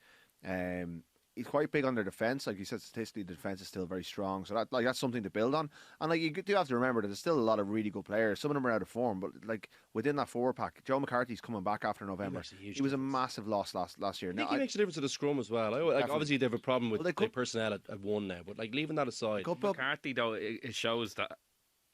He's quite big on their defence. Like you said, statistically, the defence is still very strong. So that's something to build on. And like you do have to remember that there's still a lot of really good players. Some of them are out of form, but like within that forward pack, Joe McCarthy's coming back after November. He was a massive loss last year. I think he makes a difference to the scrum as well. Obviously, they have a problem with the personnel at one now, but like leaving that aside, McCarthy though it shows that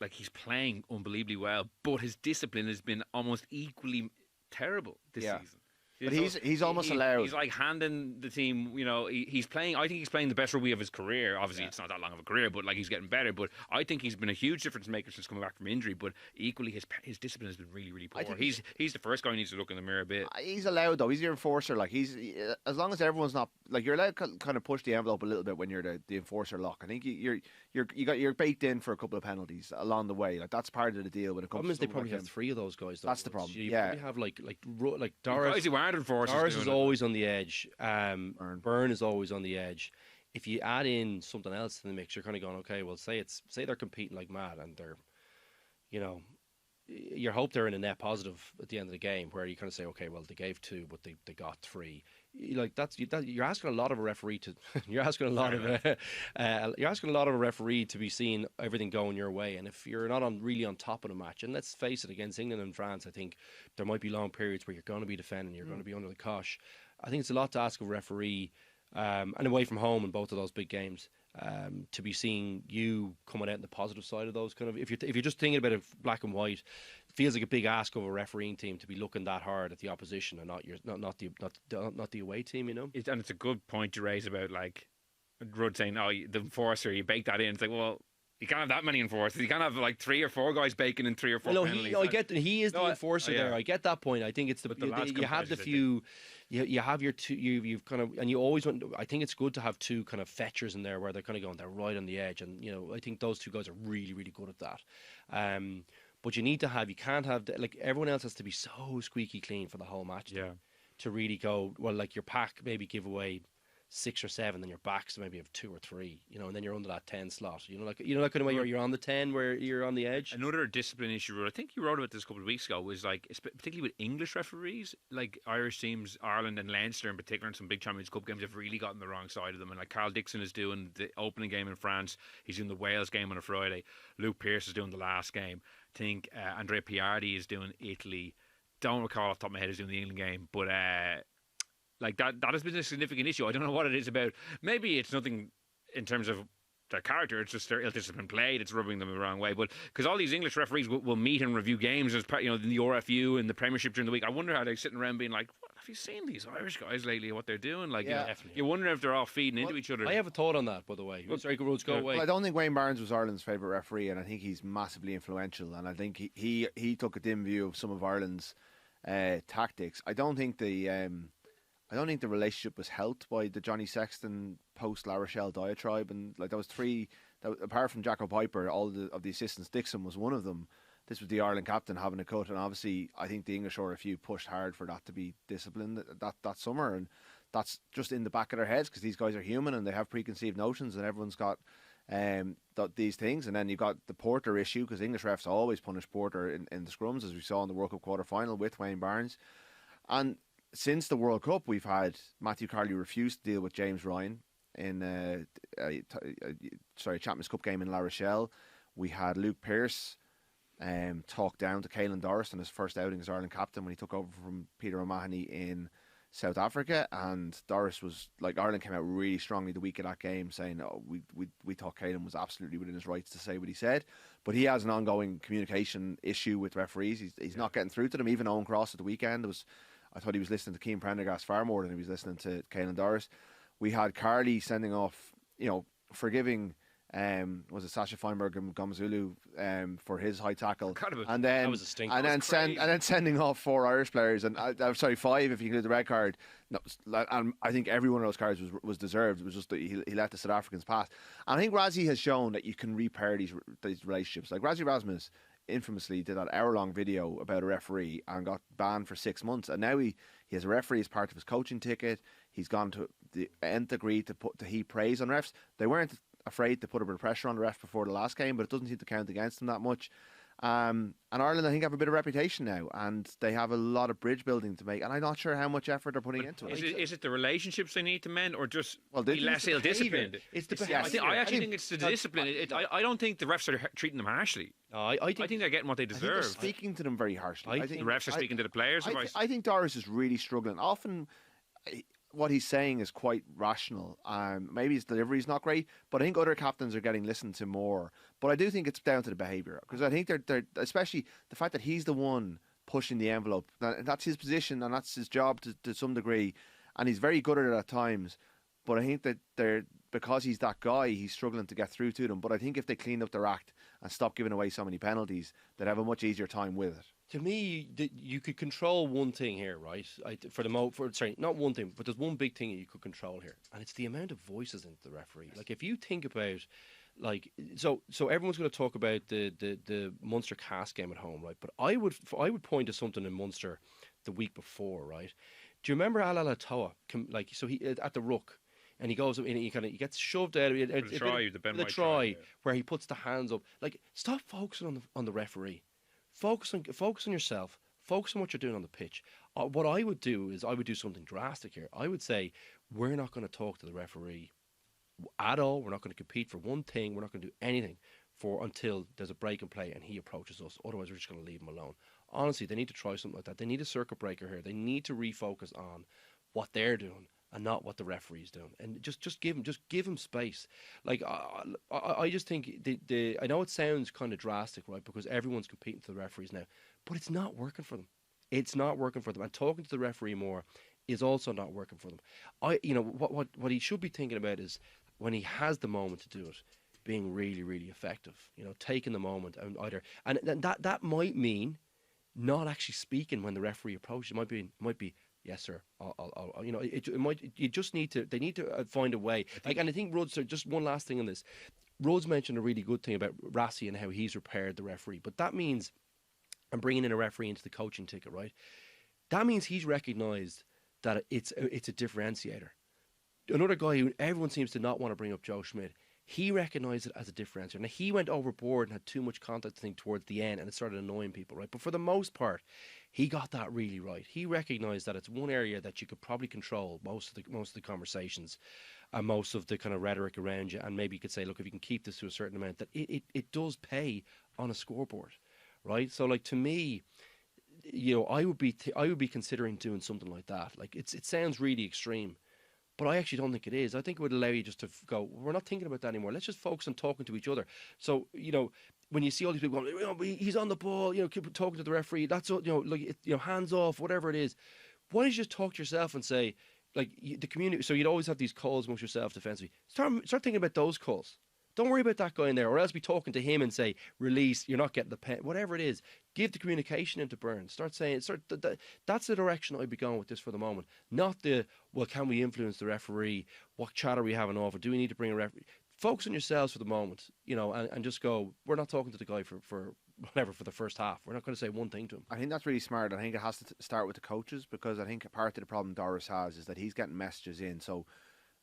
like he's playing unbelievably well, but his discipline has been almost equally terrible this season. But he's almost allowed. He's like handing the team, he's playing. I think he's playing the best rugby of his career. Obviously, it's not that long of a career, but like he's getting better. But I think he's been a huge difference maker since coming back from injury. But equally, his discipline has been really, really poor. He's the first guy who needs to look in the mirror a bit. He's allowed though. He's your enforcer. Like as long as everyone's not like you're allowed to kind of push the envelope a little bit when you're the enforcer lock. I think you're baked in for a couple of penalties along the way. Like that's part of the deal when it comes. Problem is they probably have three of those guys. Though. That's the problem. You probably have like Doris. Guys who aren't enforcers. Doris is always on the edge. Byrne is always on the edge. If you add in something else to the mix, you're kind of going, okay, well, say they're competing like mad, and they're, you hope they're in a net positive at the end of the game, where you kind of say, okay, well, they gave 2, but they got 3. Like you're asking a lot of a referee to. You're asking a lot of a referee to be seeing everything going your way. And if you're not really on top of the match, and let's face it, against England and France, I think there might be long periods where you're going to be defending, you're going to be under the cosh. I think it's a lot to ask of a referee, and away from home in both of those big games, to be seeing you coming out in the positive side of those kind of. If you're just thinking about it black and white, it feels like a big ask of a refereeing team to be looking that hard at the opposition and not the away team. And it's a good point to raise about like Rudd saying, "Oh, the enforcer, you bake that in." It's like, well, you can't have that many enforcers. You can't have like 3 or 4 guys baking in 3 or 4 penalties. I get that he is the enforcer there. I get that point. I think it's you have the few. You have your 2. You've kind of, and you always want. I think it's good to have 2 kind of fetchers in there where they're kind of going. They're right on the edge, and I think those 2 guys are really, really good at that. But you need to have. You can't have like everyone else has to be so squeaky clean for the whole match. Yeah. To really go well, like your pack maybe give away 6 or 7, then your backs maybe have 2 or 3, and then you're under that 10 slot. That kind of way you're on the 10 where you're on the edge. Another discipline issue, I think you wrote about this a couple of weeks ago, was like particularly with English referees, like Irish teams, Ireland and Leinster in particular, in some big Champions Cup games have really gotten the wrong side of them. And like Carl Dixon is doing the opening game in France, he's doing the Wales game on a Friday. Luke Pearce is doing the last game. I think Andrea Piardi is doing Italy. Don't recall off the top of my head who's doing the England game, but. Like that has been a significant issue. I don't know what it is about. Maybe it's nothing in terms of their character. It's just their ill-disciplined play that's rubbing them the wrong way. But because all these English referees will meet and review games as part, in the RFU and the Premiership during the week. I wonder how they're sitting around being like, "What have you seen these Irish guys lately? What they're doing?" Like, you wonder if they're all feeding into each other. I have a thought on that, by the way. Sorry, Rhodes, go away. Well, I don't think Wayne Barnes was Ireland's favourite referee, and I think he's massively influential. And I think he took a dim view of some of Ireland's tactics. I don't think the relationship was helped by the Johnny Sexton post La Rochelle diatribe, and like that was 3. Apart from Jacko Piper, all of the assistants, Dixon was one of them. This was the Ireland captain having a cut, and obviously I think the English RFU pushed hard for that to be disciplined that summer, and that's just in the back of their heads because these guys are human and they have preconceived notions, and everyone's got these things. And then you've got the Porter issue because English refs always punish Porter in the scrums, as we saw in the World Cup quarter-final with Wayne Barnes. And since the World Cup, we've had Matthew Carley refuse to deal with James Ryan in Champions Cup game in La Rochelle. We had Luke Pearce talk down to Caelan Doris in his first outing as Ireland captain when he took over from Peter O'Mahony in South Africa. And Doris was like, Ireland came out really strongly the week of that game saying, we thought Caelan was absolutely within his rights to say what he said. But he has an ongoing communication issue with referees. He's not getting through to them. Even Owen Cross at the weekend I thought he was listening to Keane Prendergast far more than he was listening to Caelan Doris. We had Carley sending off, forgiving Was it Sasha Feinberg and Gomzulu for his high tackle, and then that was a stinker. And then sending off 4 Irish players, and sorry, 5 if you include the red card. No, and I think every one of those cards was deserved. It was just that he let the South Africans pass. And I think Razzie has shown that you can repair these relationships. Like Razzie Rasmus infamously did that hour-long video about a referee and got banned for 6 months, and now he has a referee as part of his coaching ticket. He's gone to the nth degree to heap praise on refs. They weren't afraid to put a bit of pressure on the ref before the last game, but it doesn't seem to count against them that much. And Ireland, I think, have a bit of reputation now, and they have a lot of bridge building to make, and I'm not sure how much effort they're putting into it. Is it the relationships they need to mend, or just be less ill-disciplined? It's the behaviour. I actually think it's the discipline. I don't think the refs are treating them harshly. I think they're getting what they deserve. I think they're speaking to them very harshly. I think the refs are speaking to the players. I think Doris is really struggling. Often, what he's saying is quite rational. Maybe his delivery is not great, but I think other captains are getting listened to more. But I do think it's down to the behaviour, because I think they're especially the fact that he's the one pushing the envelope. That's his position and that's his job to some degree, and he's very good at it at times. But I think that because he's that guy, he's struggling to get through to them. But I think if they clean up their act and stop giving away so many penalties, they'd have a much easier time with it. To me, you could control one thing here, right? Not one thing, but there's one big thing that you could control here, and it's the amount of voices into the referee. Like, if you think about, so everyone's going to talk about the Munster Cast game at home, right? But I would point to something in Munster the week before, right? Do you remember Alala Toa? So he at the ruck, and he goes and he gets shoved out of the try where he puts the hands up. Like, stop focusing on the referee. Focus on yourself. Focus on what you're doing on the pitch. What I would do is I would do something drastic here. I would say we're not going to talk to the referee at all. We're not going to compete for one thing. We're not going to do anything until there's a break in play and he approaches us. Otherwise, we're just going to leave him alone. Honestly, they need to try something like that. They need a circuit breaker here. They need to refocus on what they're doing and not what the referee's doing, and just give him space. Like, I just think I know it sounds kind of drastic, right? Because everyone's competing to the referees now, but it's not working for them. It's not working for them, and talking to the referee more is also not working for them. What he should be thinking about is when he has the moment to do it, being really, really effective. Taking the moment and that might mean not actually speaking when the referee approaches. It might be. Yes, sir. They need to find a way. And I think Rhodes, just one last thing on this. Rhodes mentioned a really good thing about Rassie and how he's repaired the referee. But that means, and bringing in a referee into the coaching ticket, right? That means he's recognised that it's a differentiator. Another guy who everyone seems to not want to bring up, Joe Schmidt, he recognised it as a differentiator. Now, he went overboard and had too much contact, I think, towards the end, and it started annoying people, right? But for the most part, he got that really right. He recognised that it's one area that you could probably control most of the conversations and most of the kind of rhetoric around you, and maybe you could say, look, if you can keep this to a certain amount, that it does pay on a scoreboard, right? So, like, to me, I would be considering doing something like that. Like, it sounds really extreme, but I actually don't think it is. I think it would allow you just to go, we're not thinking about that anymore. Let's just focus on talking to each other. So, when you see all these people going, he's on the ball, keep talking to the referee, that's all, hands off, whatever it is. Why don't you just talk to yourself and say, like, the community? So you'd always have these calls amongst yourself defensively. Start thinking about those calls. Don't worry about that guy in there, or else be talking to him and say, release, you're not getting the pen, whatever it is. Give the communication into Burns. That's the direction I'd be going with this for the moment. Not can we influence the referee? What chat are we having off? Or do we need to bring a referee? Focus on yourselves for the moment, and just go, we're not talking to the guy for the first half. We're not going to say one thing to him. I think that's really smart. I think it has to start with the coaches, because I think part of the problem Doris has is that he's getting messages in. So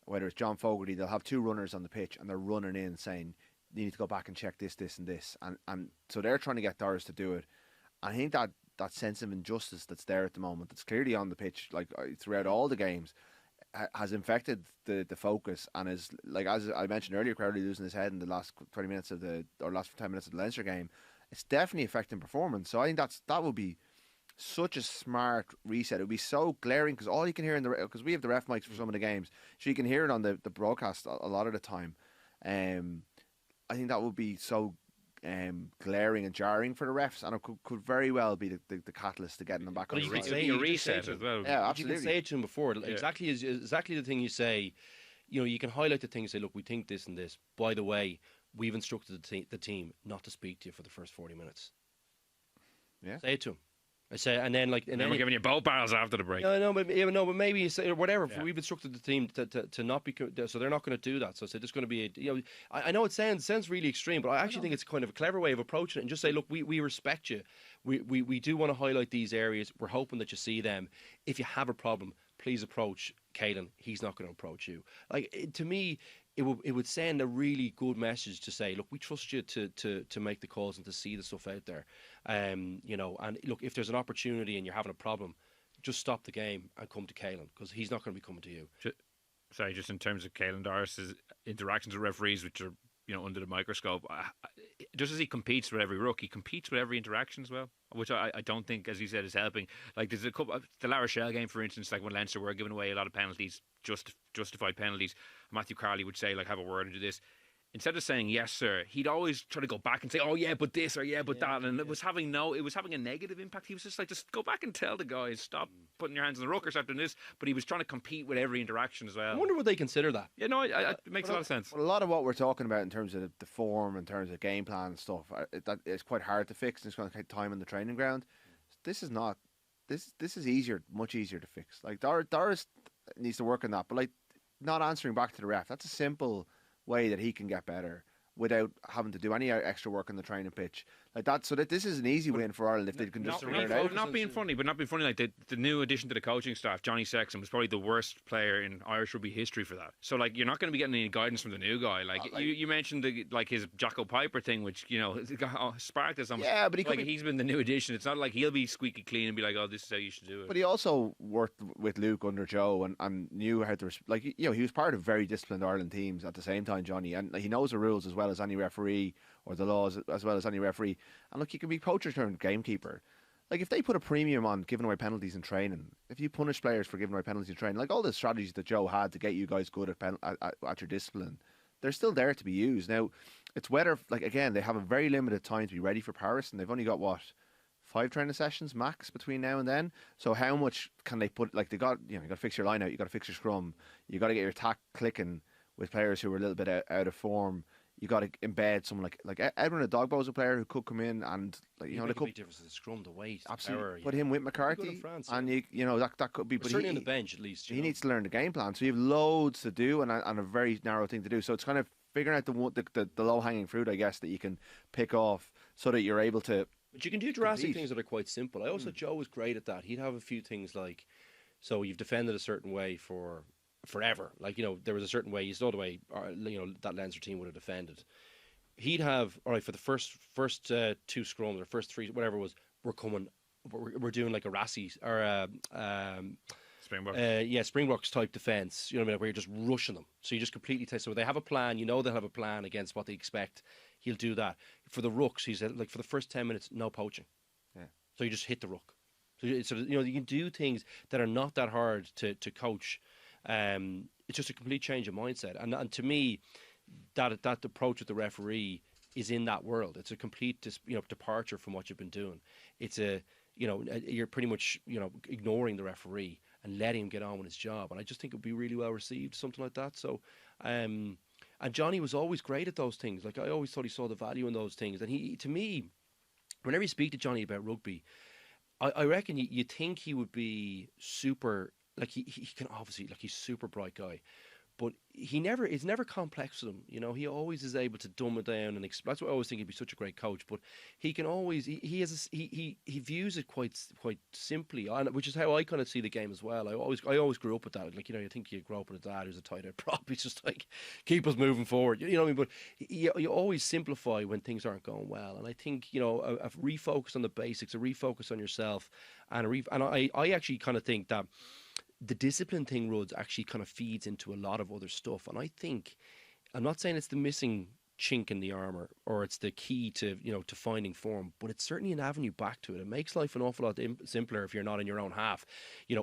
whether it's John Fogarty, they'll have 2 runners on the pitch and they're running in saying, you need to go back and check this, this and this. And so they're trying to get Doris to do it. I think that sense of injustice that's there at the moment, that's clearly on the pitch, like throughout all the games, has infected the focus, and is, like, as I mentioned earlier, Crowley losing his head in the last 20 minutes last 10 minutes of the Leinster game. It's definitely affecting performance. So I think that would be such a smart reset. It would be so glaring, because all you can hear because we have the ref mics for some of the games, so you can hear it on the broadcast a lot of the time. I think that would be so glaring and jarring for the refs, and it could very well be the catalyst to getting them back on the right. A reset as well. Yeah, absolutely. You can say it to him before. Exactly the thing you say. you can highlight the things, say, look, we think this and this. By the way, we've instructed the team not to speak to you for the first 40 minutes. Yeah. Say it to him. I say, and then then we're giving you both barrels after the break. No, but maybe you say, or whatever. Yeah. We've instructed the team to not be, so they're not going to do that. So I said there's going to be I know it sounds really extreme, but I actually think it's kind of a clever way of approaching it, and just say, look, we respect you. We do want to highlight these areas. We're hoping that you see them. If you have a problem, please approach Caelan. He's not going to approach you. To me, it would send a really good message to say, look, we trust you to make the calls and to see the stuff out there. And look, if there's an opportunity and you're having a problem, just stop the game and come to Caelan, because he's not going to be coming to you. Sorry, just in terms of Caelan Doris's interactions with referees, which are under the microscope, just as he competes with every ruck, he competes with every interaction as well, which I don't think, as you said, is helping. Like there's a couple, the La Rochelle game, for instance, like when Leinster were giving away a lot of penalties, justified penalties, Matthew Carley would say, like, have a word and do this. Instead of saying yes sir, he'd always try to go back and say, oh yeah, but this, or yeah, but that, and it was having a negative impact. He was just like, just go back and tell the guys, stop putting your hands on the ruckers after this. But he was trying to compete with every interaction as well. I wonder would they consider that. Yeah, no, it makes a lot of sense. Well, a lot of what we're talking about in terms of the form, in terms of game plan and stuff, that it's quite hard to fix, and it's going to take time on the training ground. This is not. This is easier, much easier to fix. Like Doris needs to work on that, but like not answering back to the ref, that's a simple way that he can get better without having to do any extra work on the training pitch like that. So that this is an easy win for Ireland if they can just figure it out. Not being funny like the new addition to the coaching staff, Johnny Sexton, was probably the worst player in Irish rugby history for that. So like you're not going to be getting any guidance from the new guy. Like you mentioned his Jacko Piper thing, which sparked us almost. Yeah, but he's been the new addition. It's not like he'll be squeaky clean and be like, oh, this is how you should do it. But he also worked with Luke under Joe and knew how to he was part of very disciplined Ireland teams at the same time, Johnny, and he knows the rules as well as any referee, or the laws as well as any referee. And look, you can be poacher turned gamekeeper. Like if they put a premium on giving away penalties in training, if you punish players for giving away penalties in training, like all the strategies that Joe had to get you guys good at your discipline, they're still there to be used. Now, it's whether, like again, they have a very limited time to be ready for Paris, and they've only got 5 training sessions max between now and then. So how much can they put? Like they got, you got to fix your line out, you got to fix your scrum, you got to get your attack clicking with players who are a little bit out of form. You got to embed someone like Edwin Adogbo's a player who could come in and they could be difference in the scrum, the weight, absolutely. Power, put him with McCarthy, France, and that could be. But certainly on the bench at least. He needs to learn the game plan, so you have loads to do and a very narrow thing to do. So it's kind of figuring out the low hanging fruit, I guess, that you can pick off so that you're able to. But you can do drastic things that are quite simple. I also Joe was great at that. He'd have a few things like, so you've defended a certain way for forever. Like there was a certain way, you saw the way that Leinster team would have defended. He'd have, all right, for the first 2 scrums or first 3, whatever it was, we're doing like a Rassie or Springboks. Springboks type defence, where you're just rushing them. So you just completely take, so they have a plan, they'll have a plan against what they expect. He'll do that. For the rucks, he said, like for the first 10 minutes, no poaching. Yeah. So you just hit the ruck. So you can do things that are not that hard to coach. It's just a complete change of mindset. And to me, that approach with the referee is in that world. It's a complete departure from what you've been doing. It's you're pretty much ignoring the referee and letting him get on with his job. And I just think it would be really well received, something like that. So, and Johnny was always great at those things. Like I always thought he saw the value in those things. And he, to me, whenever you speak to Johnny about rugby, I reckon you think he would be super. Like he can obviously, like he's a super bright guy. But it's never complex with him. He always is able to dumb it down and that's why I always think he'd be such a great coach. But he can always he views it quite simply, which is how I kind of see the game as well. I always grew up with that. Like you think you grow up with a dad who's a tight end prop. He's just like keep us moving forward. You know what I mean? But you always simplify when things aren't going well. And I think a refocus on the basics, a refocus on yourself, and I actually kind of think that the discipline thing, Ruds, actually kind of feeds into a lot of other stuff. And I think, I'm not saying it's the missing chink in the armour or it's the key to to finding form, but it's certainly an avenue back to it. It makes life an awful lot simpler if you're not in your own half,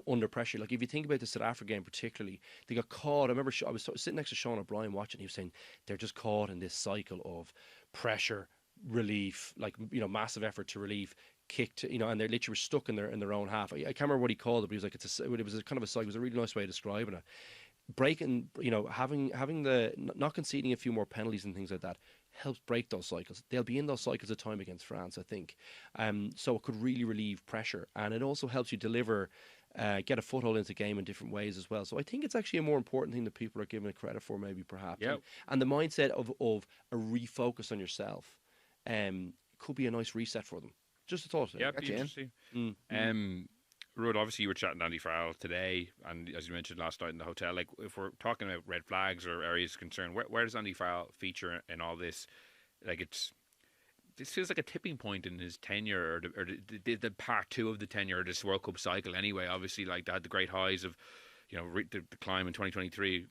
under pressure. Like if you think about the South Africa game particularly, they got caught. I remember I was sitting next to Sean O'Brien watching. He was saying they're just caught in this cycle of pressure, relief, like massive effort to relief, kicked, and they're literally stuck in their own half. I can't remember what he called it, but he was like, it was a kind of a cycle. It was a really nice way of describing it. breaking, having the not conceding a few more penalties and things like that helps break those cycles. They'll be in those cycles of time against France, I think. So it could really relieve pressure, and it also helps you deliver, get a foothold into the game in different ways as well. So I think it's actually a more important thing that people are giving it credit for, maybe perhaps. Yep. And the mindset of a refocus on yourself could be a nice reset for them. Just a thought. Yeah, be interesting. Ruud, obviously you were chatting to Andy Farrell today, and as you mentioned last night in the hotel, like if we're talking about red flags or areas of concern, where does Andy Farrell feature in all this? Like this feels like a tipping point in his tenure, or the part two of the tenure of this World Cup cycle anyway. Obviously, like they had the great highs of, the climb in 2023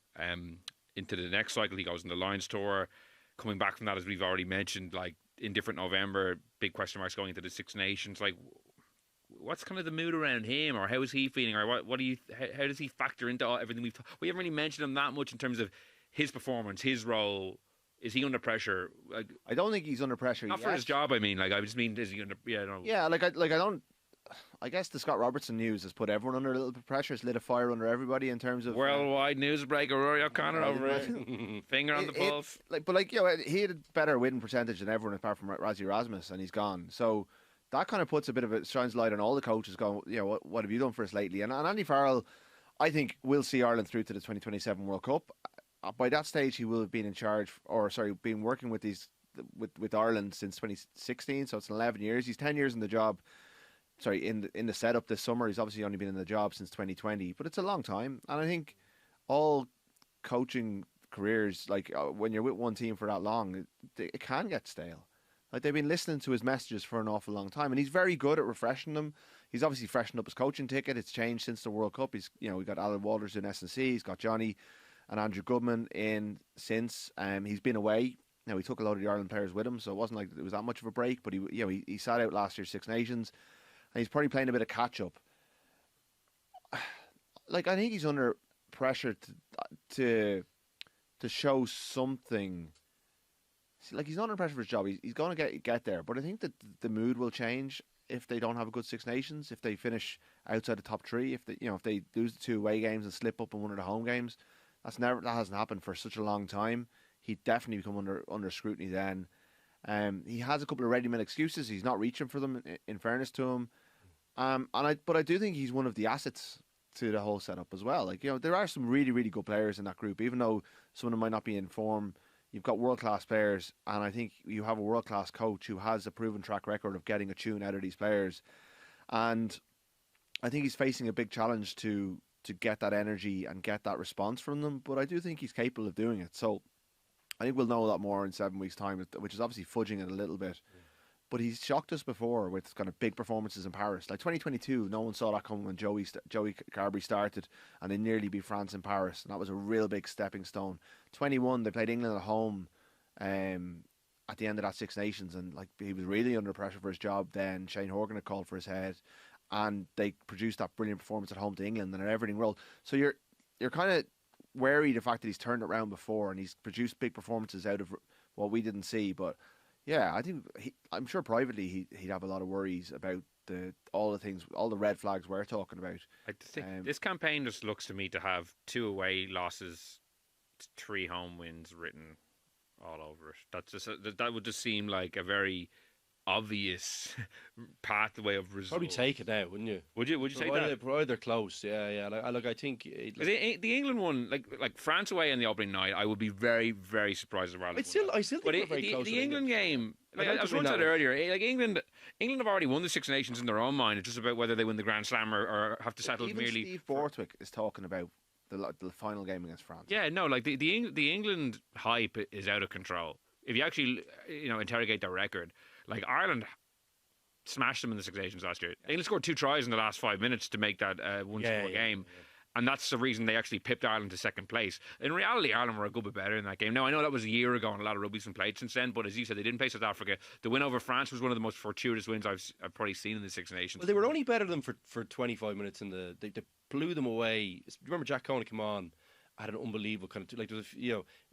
into the next cycle. He goes on the Lions tour, coming back from that, as we've already mentioned, like in different November, big question marks going into the Six Nations. Like, what's kind of the mood around him, or how is he feeling, or how does he factor into everything we haven't really mentioned him that much in terms of his performance, his role. Is he under pressure? Like, I don't think he's under pressure. Not for his job, I mean. Like, I just mean, is he under? Yeah, no. Yeah, I guess the Scott Robertson news has put everyone under a little bit of pressure. It's lit a fire under everybody in terms of worldwide newsbreaker Rúaidhrí O'Connor over it. Finger on the pulse. He had a better winning percentage than everyone apart from Rassie Erasmus, and he's gone. So that kind of puts a bit of shines light on all the coaches going, what have you done for us lately? And Andy Farrell, I think, will see Ireland through to the 2027 World Cup. By that stage, he will have been in charge, been working with with Ireland since 2016. So it's 11 years. He's 10 years in the job. Sorry, in the setup this summer. He's obviously only been in the job since 2020, but it's a long time. And I think all coaching careers, like when you're with one team for that long, it can get stale. Like they've been listening to his messages for an awful long time, and he's very good at refreshing them. He's obviously freshened up his coaching ticket. It's changed since the World Cup. We got Alan Walters in S&C. He's got Johnny and Andrew Goodman in since. He's been away. Now, he took a lot of the Ireland players with him, so it wasn't like it was that much of a break. But he sat out last year's Six Nations, and he's probably playing a bit of catch up. Like, I think he's under pressure to show something. Like, he's not under pressure for his job. He's going to get there, but I think that the mood will change if they don't have a good Six Nations. If they finish outside the top three, if they lose the 2 away games and slip up in one of the home games, that hasn't happened for such a long time. He'd definitely become under scrutiny then. He has a couple of ready-made excuses. He's not reaching for them, in fairness to him. But I do think he's one of the assets to the whole setup as well. Like, there are some really, really good players in that group, even though some of them might not be in form. You've got world-class players, and I think you have a world-class coach who has a proven track record of getting a tune out of these players. And I think he's facing a big challenge to get that energy and get that response from them, but I do think he's capable of doing it. So I think we'll know a lot more in 7 weeks' time, which is obviously fudging it a little bit. But he's shocked us before with kind of big performances in Paris. Like 2022, no one saw that coming when Joey Carberry started, and they nearly beat France in Paris, and that was a real big stepping stone. 21, they played England at home at the end of that Six Nations, and like he was really under pressure for his job then. Shane Horgan had called for his head, and they produced that brilliant performance at home to England, and everything rolled. So you're kind of wary the fact that he's turned it around before, and he's produced big performances out of what we didn't see, but. Yeah, I think I'm sure privately he'd have a lot of worries about all the red flags we're talking about. I think this campaign just looks to me to have 2 away losses, 3 home wins written all over it. That would just seem like a very obvious pathway of results. Probably take it now, wouldn't you? Would you take that? Provided they're close, yeah. I think the England one, like France away on the opening night, I would be very, very surprised if Ireland. I still think they're very close. The England game, like I was saying earlier, like England have already won the Six Nations in their own mind. It's just about whether they win the Grand Slam or have to settle merely. Steve Borthwick is talking about the final game against France. Yeah, no, like the England hype is out of control. If you actually interrogate their record. Like, Ireland smashed them in the Six Nations last year. England scored 2 tries in the last 5 minutes to make that one-score game. Yeah. And that's the reason they actually pipped Ireland to second place. In reality, Ireland were a good bit better in that game. Now, I know that was a year ago and a lot of rugby's been played since then, but as you said, they didn't play South Africa. The win over France was one of the most fortuitous wins I've probably seen in the Six Nations. Well, they were only better than for 25 minutes they blew them away. Remember Jack Coney came on, had an unbelievable kind of, like, there was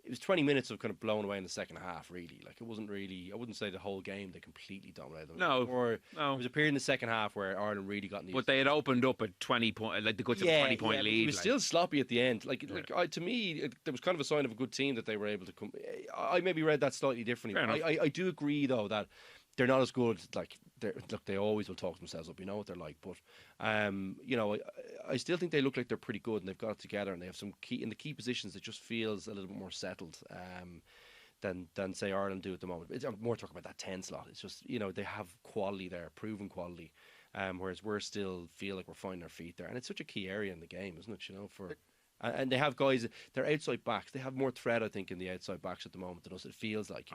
it was 20 minutes of kind of blown away in the second half, really. Like, it wasn't really, I wouldn't say the whole game they completely dominated them. No, Or no. There was a period in the second half where Ireland really got in the... But they had opened up a 20-point, like the guts of a 20-point lead. It was like. still sloppy at the end. To me, there was kind of a sign of a good team that they were able to come... I maybe read that slightly differently. I do agree, though, that they're not as good. Like, they always will talk themselves up. You know what they're like. But, I still think they look like they're pretty good, and they've got it together, and they have some in the key positions. It just feels a little bit more settled than say Ireland do at the moment. I'm more talking about that 10 slot. It's just, they have quality there, proven quality. Whereas we're still feel like we're finding our feet there, and it's such a key area in the game, isn't it? And they have guys. They're outside backs. They have more threat, I think, in the outside backs at the moment than us. It feels like.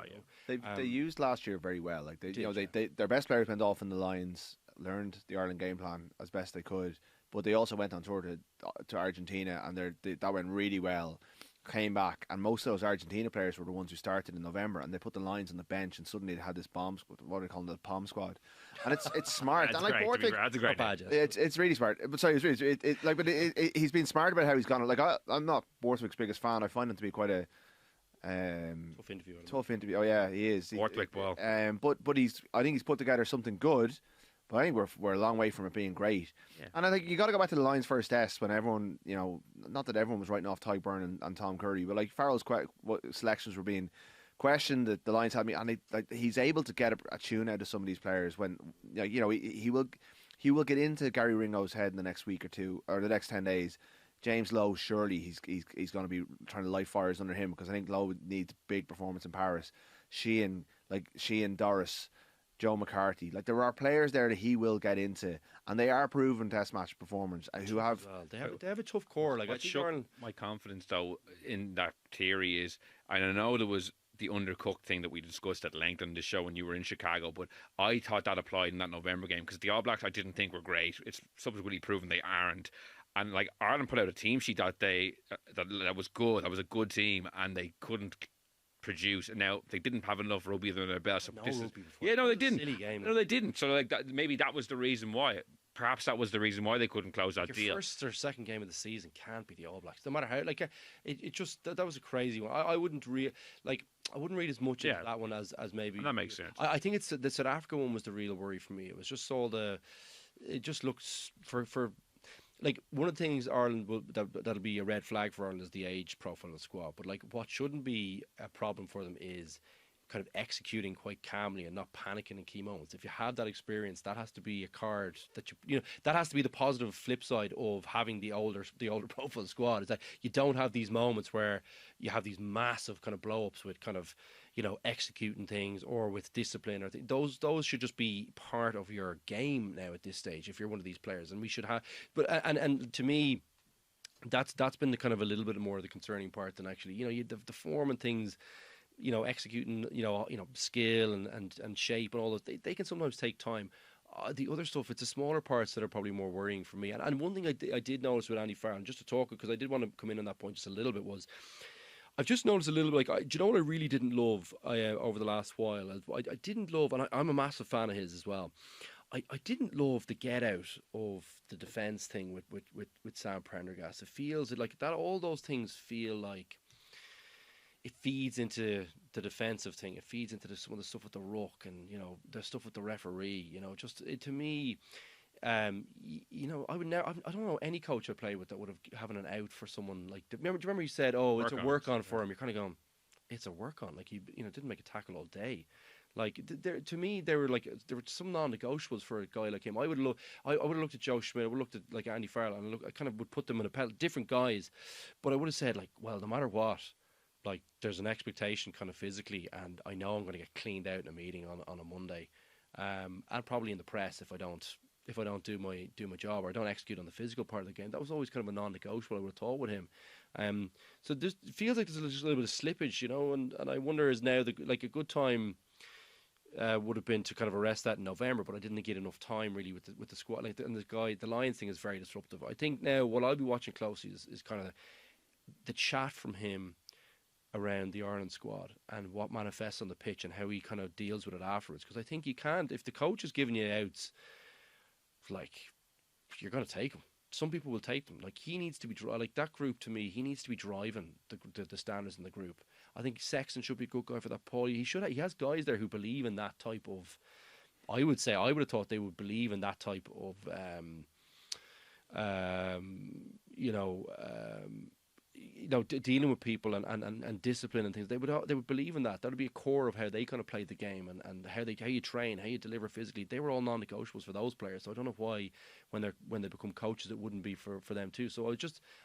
They used last year very well. Like their best players went off in the lines, learned the Ireland game plan as best they could, but they also went on tour to Argentina, and that went really well. Came back, and most of those Argentina players were the ones who started in November, and they put the lines on the bench, and suddenly they had this bomb squad. What do they call them? The palm squad, and it's smart. That's and like great. That's a great name. It's really smart. But sorry, it's really he's been smart about how he's gone. Like I'm not Borthwick's biggest fan. I find him to be quite a tough interview. Oh yeah, he is. Borthwick ball. But I think he's put together something good. But I think we're a long way from it being great. Yeah. And I think you got to go back to the Lions' first test when everyone, not that everyone was writing off Ty Byrne and Tom Curry, but like Farrell's selections were being questioned. That the Lions had me, and he's able to get a tune out of some of these players when he will get into Gary Ringo's head in the next week or two or the next 10 days. James Lowe, surely he's going to be trying to light fires under him, because I think Lowe needs big performance in Paris. Sheehan, Doris, Joe McCarthy, like there are players there that he will get into, and they are proven test match performers who have. Well, they have a tough core. Like, what shook my confidence though in that theory is, and I know there was the undercooked thing that we discussed at length on the show when you were in Chicago, but I thought that applied in that November game, because the All Blacks I didn't think were great. It's subsequently proven they aren't. And like Ireland put out a team sheet that day that was good. That was a good team, and they couldn't produce. And now they didn't have enough rugby under their belt. So they didn't. Silly game. No, they didn't. So like maybe that was the reason why. Perhaps that was the reason why they couldn't close that deal. Your first or second game of the season can't be the All Blacks, no matter how. Like it just that was a crazy one. I wouldn't read as much into that one as maybe. And that makes sense. I think it's the South Africa one was the real worry for me. It was just it just looks for. Like, one of the things Ireland that'll be a red flag for Ireland is the age profile of the squad. But like, what shouldn't be a problem for them is kind of executing quite calmly and not panicking in key moments. If you have that experience, that has to be a card that that has to be the positive flip side of having the older profile squad. It's like you don't have these moments where you have these massive kind of blow ups with kind of executing things or with discipline or those should just be part of your game now at this stage if you're one of these players, and we should have. But and to me, that's been the kind of a little bit more of the concerning part than actually the form and things. Executing, skill and shape and all that, they can sometimes take time. The other stuff, it's the smaller parts that are probably more worrying for me. And one thing I did notice with Andy Farrell, just to talk, because I did want to come in on that point just a little bit, was I've just noticed a little bit, do you know what I really didn't love over the last while? I didn't love, and I'm a massive fan of his as well, I didn't love the get out of the defence thing with Sam Prendergast. It feels like that, all those things feel like it feeds into the defensive thing. It feeds into some of the stuff with the ruck and the stuff with the referee. To me, I would never. I don't know any coach I played with that would have having an out for someone like. Do you remember you said, "Oh, it's a work on for him." You're kind of going, "It's a work on." Like he, didn't make a tackle all day. Like to me, there were some non-negotiables for a guy like him. I would have looked at Joe Schmidt. I would have looked at like Andy Farrell, and I kind of would put them in different guys. But I would have said like, well, no matter what. Like there's an expectation kind of physically, and I know I'm going to get cleaned out in a meeting on a Monday, and probably in the press if I don't do my job or I don't execute on the physical part of the game. That was always kind of a non-negotiable I would have thought with him. So it feels like there's just a little bit of slippage, and I wonder is now a good time would have been to kind of arrest that in November, but I didn't get enough time really with the squad. And the Lions thing is very disruptive. I think now what I'll be watching closely is kind of the chat from him around the Ireland squad and what manifests on the pitch and how he kind of deals with it afterwards. Because I think you can't, if the coach is giving you outs, like, you're going to take them. Some people will take them. Like, he needs to be, like that group to me, he needs to be driving the standards in the group. I think Sexton should be a good guy for that. Paul, he has guys there who believe in that type of. I would have thought they would believe in that type of, dealing with people and discipline and things. They would believe in that. That would be a core of how they kind of play the game and how you train, how you deliver physically. They were all non-negotiables for those players. So I don't know why when they become coaches it wouldn't be for them too. So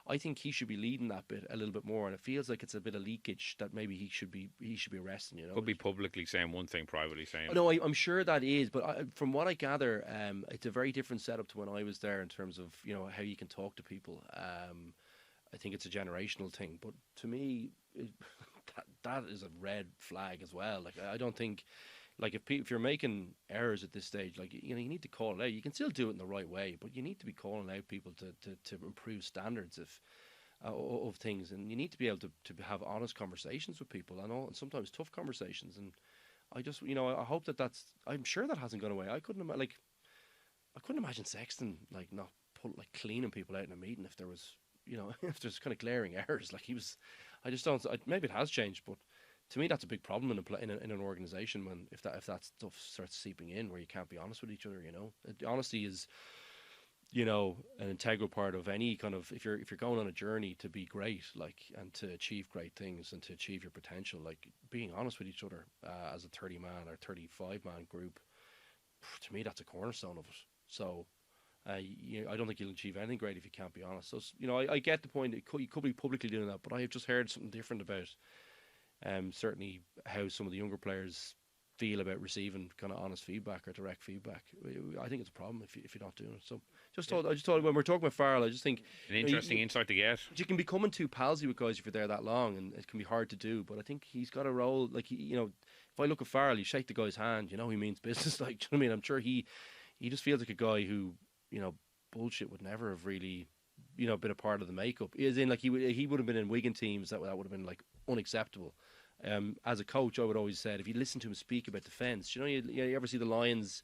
I think he should be leading that bit a little bit more, and it feels like it's a bit of leakage that maybe he should be arresting. Could be publicly saying one thing, privately saying. No, I'm sure that is, but from what I gather, it's a very different setup to when I was there in terms of how you can talk to people. I think it's a generational thing, but to me, that is a red flag as well. Like I don't think, like if you're making errors at this stage, like you need to call it out. You can still do it in the right way, but you need to be calling out people to improve standards of things, and you need to be able to have honest conversations with people and sometimes tough conversations. And I just I hope I'm sure that hasn't gone away. I couldn't imagine Sexton not cleaning people out in a meeting if there was. If there's kind of glaring errors, like he was, I just don't. Maybe it has changed, but to me, that's a big problem in an organization when if that stuff starts seeping in, where you can't be honest with each other. Honesty is, an integral part of any kind of if you're going on a journey to be great, and to achieve great things and to achieve your potential, like being honest with each other as a 30-man or 35-man group. To me, that's a cornerstone of it. So. I don't think you'll achieve anything great if you can't be honest. So, I get the point. You could be publicly doing that, but I have just heard something different about certainly how some of the younger players feel about receiving kind of honest feedback or direct feedback. I think it's a problem if you're not doing it. So I just thought when we're talking about Farrell, I just think an interesting insight to get. You can be coming too palsy with guys if you're there that long, and it can be hard to do. But I think he's got a role. Like if I look at Farrell, you shake the guy's hand. He means business. Like, do you know what I mean? I'm sure he just feels like a guy who. Bullshit would never have really, been a part of the makeup. As in, like he would have been in Wigan teams that would have been like unacceptable. As a coach, I would always said if you listen to him speak about defence, you ever see the Lions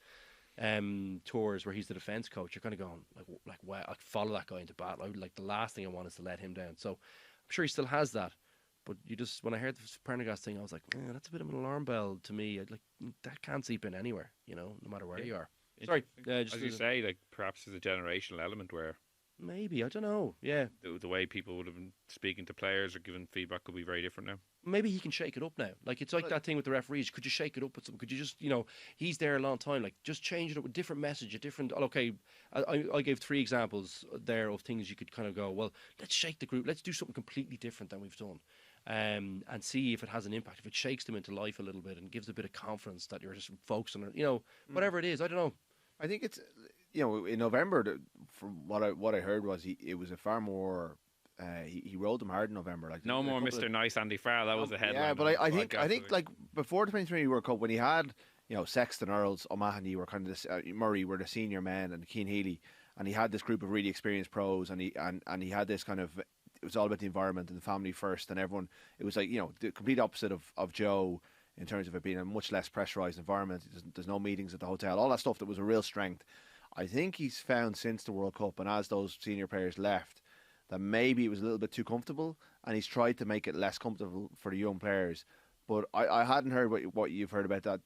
tours where he's the defence coach, you're kind of going like wow, I'd follow that guy into battle. The last thing I want is to let him down. So I'm sure he still has that. But when I heard the Prendergast thing, I was like, that's a bit of an alarm bell to me. That can't seep in anywhere, no matter where you are. Sorry, as you say, perhaps there's a generational element where maybe I don't know. Yeah, the way people would have been speaking to players or giving feedback could be very different now. Maybe he can shake it up now. It's like that thing with the referees. Could you shake it up with something? Could you just, he's there a long time. Just change it up with a different message, a different. Okay, I gave 3 examples there of things you could kind of go. Well, let's shake the group. Let's do something completely different than we've done. And see if it has an impact. If it shakes them into life a little bit and gives a bit of confidence that you're just focusing on, whatever it is. I don't know. I think it's, in November, from what I heard was it was a far more. He rode them hard in November. No more Mr. Nice Andy Farrell. That was the headline. Yeah, but I think before the 2020 World Cup, when he had Sexton, Earls, O'Mahony were kind of Murray were the senior men, and Keane Healy, and he had this group of really experienced pros, and he had this kind of. It was all about the environment and the family first, and everyone. It was the complete opposite of Joe. In terms of it being a much less pressurised environment, there's no meetings at the hotel, all that stuff that was a real strength. I think he's found since the World Cup and as those senior players left that maybe it was a little bit too comfortable, and he's tried to make it less comfortable for the young players. But I hadn't heard what you've heard about that.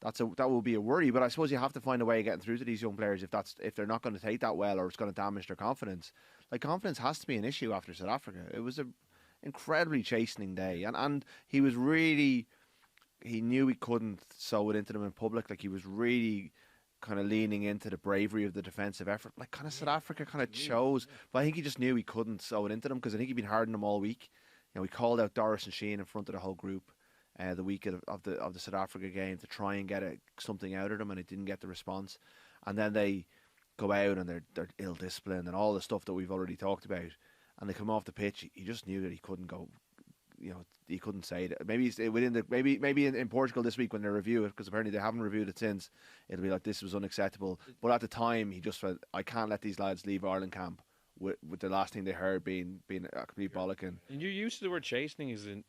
That will be a worry. But I suppose you have to find a way of getting through to these young players if they're not going to take that well, or it's going to damage their confidence. Confidence has to be an issue after South Africa. It was a incredibly chastening day, and he was really, he knew he couldn't sow it into them in public. He was really kind of leaning into the bravery of the defensive effort, kind of South Africa kind of chose, but I think he just knew he couldn't sow it into them, because I think he'd been hard on them all week. He called out Doris and Sheehan in front of the whole group the week of the South Africa game to try and get something out of them, and it didn't get the response. And then they go out and they're ill-disciplined and all the stuff that we've already talked about. And they come off the pitch. He just knew that he couldn't go. He couldn't say that. Maybe maybe in Portugal this week when they review it, because apparently they haven't reviewed it since. It'll be like this was unacceptable. But at the time, he just felt, I can't let these lads leave Ireland camp with the last thing they heard being a complete bollocking. And your use of the word chastening is an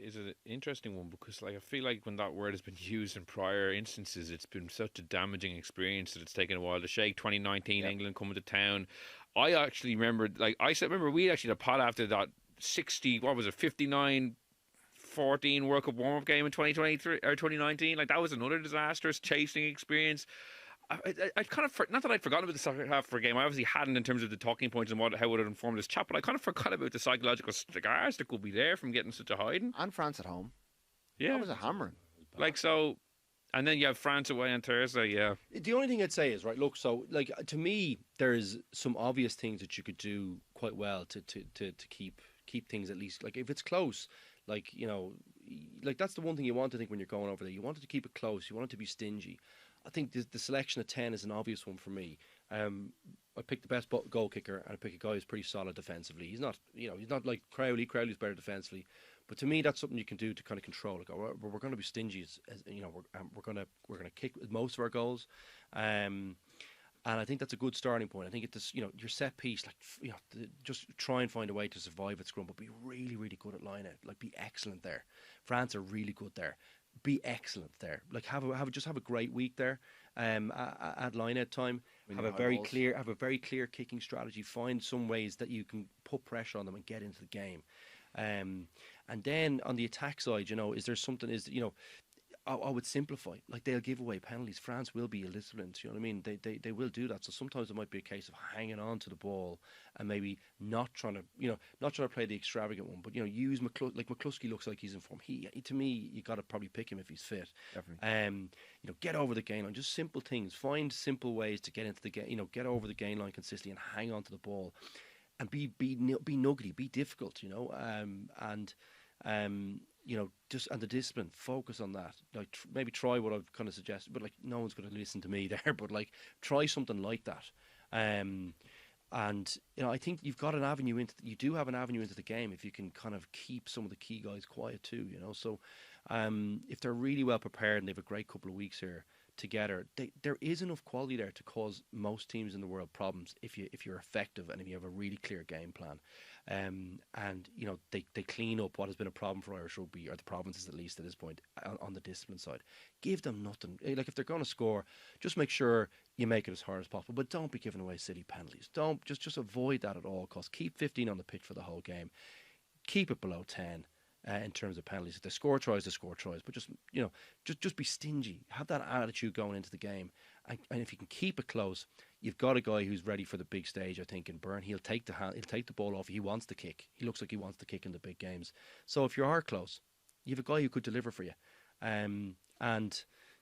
interesting one, because I feel like when that word has been used in prior instances, it's been such a damaging experience that it's taken a while to shake. 2019, England coming to town. I actually remember, we actually had a pot after that 59 14 World Cup warm-up game in 2023 or 2019. Like, that was another disastrous chasing experience. I kind of, not that I'd forgotten about the second half for a game. I obviously hadn't in terms of the talking points and how it would inform this chat, but I kind of forgot about the psychological scars that could be there from getting such a hiding. And France at home. Yeah. That was a hammering. Like, so, and then you have France away on Thursday, yeah. The only thing I'd say is, right, look, so, like, to me, there's some obvious things that you could do quite well to keep things at least, like, if it's close, like, you know, like, that's the one thing you want to think when you're going over there. You want to keep it close. You want it to be stingy. I think the selection of 10 is an obvious one for me. I picked the best goal kicker, and I picked a guy who's pretty solid defensively. He's not, you know, he's not like Crowley. Crowley's better defensively, but to me, that's something you can do to kind of control it. We're going to be stingy, as you know, we're going to kick most of our goals, and I think that's a good starting point. I think it's, you know, your set piece, like, you know, just try and find a way to survive at scrum, but be really, really good at line out. Like, be excellent there. France are really good there. Be excellent there. Like, have a great week there. At line out time, have a very clear kicking strategy. Find some ways that you can put pressure on them and get into the game. And then on the attack side, you know, is there something? You know, I would simplify. Like, they'll give away penalties. France will be disciplined. You know what I mean? They will do that. So sometimes it might be a case of hanging on to the ball and maybe not trying to play the extravagant one, but, you know, use like McCluskey looks like he's in form. He to me, you got to probably pick him if he's fit. Definitely. You know, get over the gain line. Just simple things. Find simple ways to get into the game. You know, get over the gain line consistently and hang on to the ball, and be nuggety, be difficult. You know, you know, just, and the discipline, focus on that. Like, maybe try what I've kind of suggested, but, like, no one's going to listen to me there, but, like, try something like that. And, you know, I think you do have an avenue into the game if you can kind of keep some of the key guys quiet too, you know. So if they're really well prepared and they have a great couple of weeks here together, there is enough quality there to cause most teams in the world problems if you're effective and if you have a really clear game plan. And, you know, they clean up what has been a problem for Irish rugby, or the provinces at least at this point, on the discipline side. Give them nothing. Like, if they're going to score, just make sure you make it as hard as possible, but don't be giving away silly penalties. Don't just avoid that at all costs. Keep 15 on the pitch for the whole game. Keep it below 10. In terms of penalties, if they score tries, but just, you know, just be stingy. Have that attitude going into the game, and if you can keep it close, you've got a guy who's ready for the big stage. I think in Byrne, he'll take the ball off. He wants to kick. He looks like he wants to kick in the big games. So if you are close, you have a guy who could deliver for you. And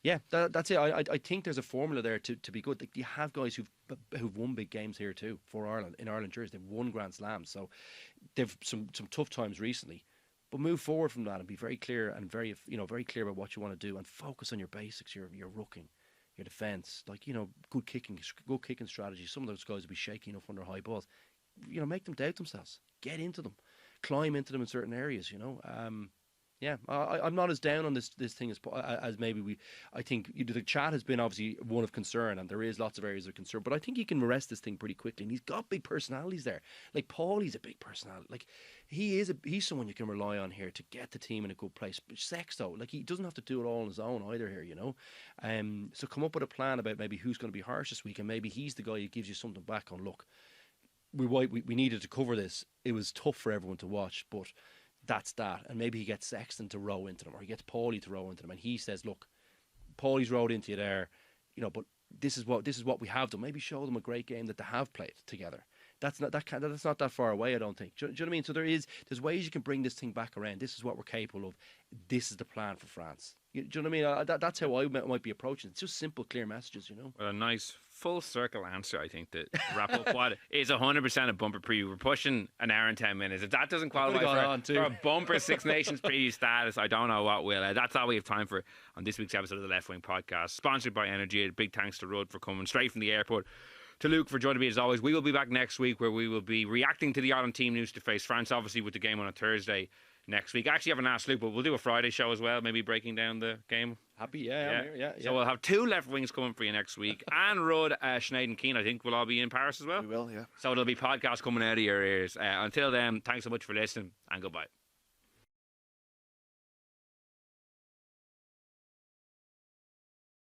yeah, that's it. I think there's a formula there to be good. Like, you have guys who've won big games here too for Ireland, in Ireland jerseys. They've won Grand Slams, so they've some tough times recently. But move forward from that and be very clear and very clear about what you want to do, and focus on your basics, your rucking, your defence, like, you know, good kicking strategy. Some of those guys will be shaky enough under high balls. You know, make them doubt themselves. Get into them, climb into them in certain areas. You know, yeah, I'm not as down on this thing as maybe I think the chat has been obviously one of concern, and there is lots of areas of concern. But I think he can arrest this thing pretty quickly, and he's got big personalities there. Like, Paulie's a big personality. Like, he's someone you can rely on here to get the team in a good place. But Sexto, like, he doesn't have to do it all on his own either here, you know. So come up with a plan about maybe who's going to be harsh this week, and maybe he's the guy who gives you something back on. Look, we needed to cover this. It was tough for everyone to watch, but that's that. And maybe he gets Sexton to row into them, or he gets Paulie to row into them, and he says, look, Paulie's rowed into you there, you know, but this is what we have done. Maybe show them a great game that they have played together. That's not that far away, I don't think. Do you know what I mean? So there's ways you can bring this thing back around. This is what we're capable of. This is the plan for France. Do you know what I mean? That's how I might be approaching it. It's just simple, clear messages, you know. Well, a nice full circle answer, I think, to wrap up what is 100% a bumper preview. We're pushing an hour and 10 minutes. If that doesn't qualify for a bumper Six Nations preview status, I don't know what will. That's all we have time for on this week's episode of the Left Wing Podcast, sponsored by Energy. Big thanks to Rudd for coming straight from the airport. To Luke for joining me as always. We will be back next week, where we will be reacting to the Ireland team news to face France, obviously with the game on a Thursday next week. I actually haven't asked Luke, but we'll do a Friday show as well, maybe breaking down the game. Happy, yeah. So we'll have two left wings coming for you next week. And Rudd, Sinead and Keane, I think, will all be in Paris as well. We will, yeah. So there'll be podcasts coming out of your ears. Until then, thanks so much for listening, and goodbye.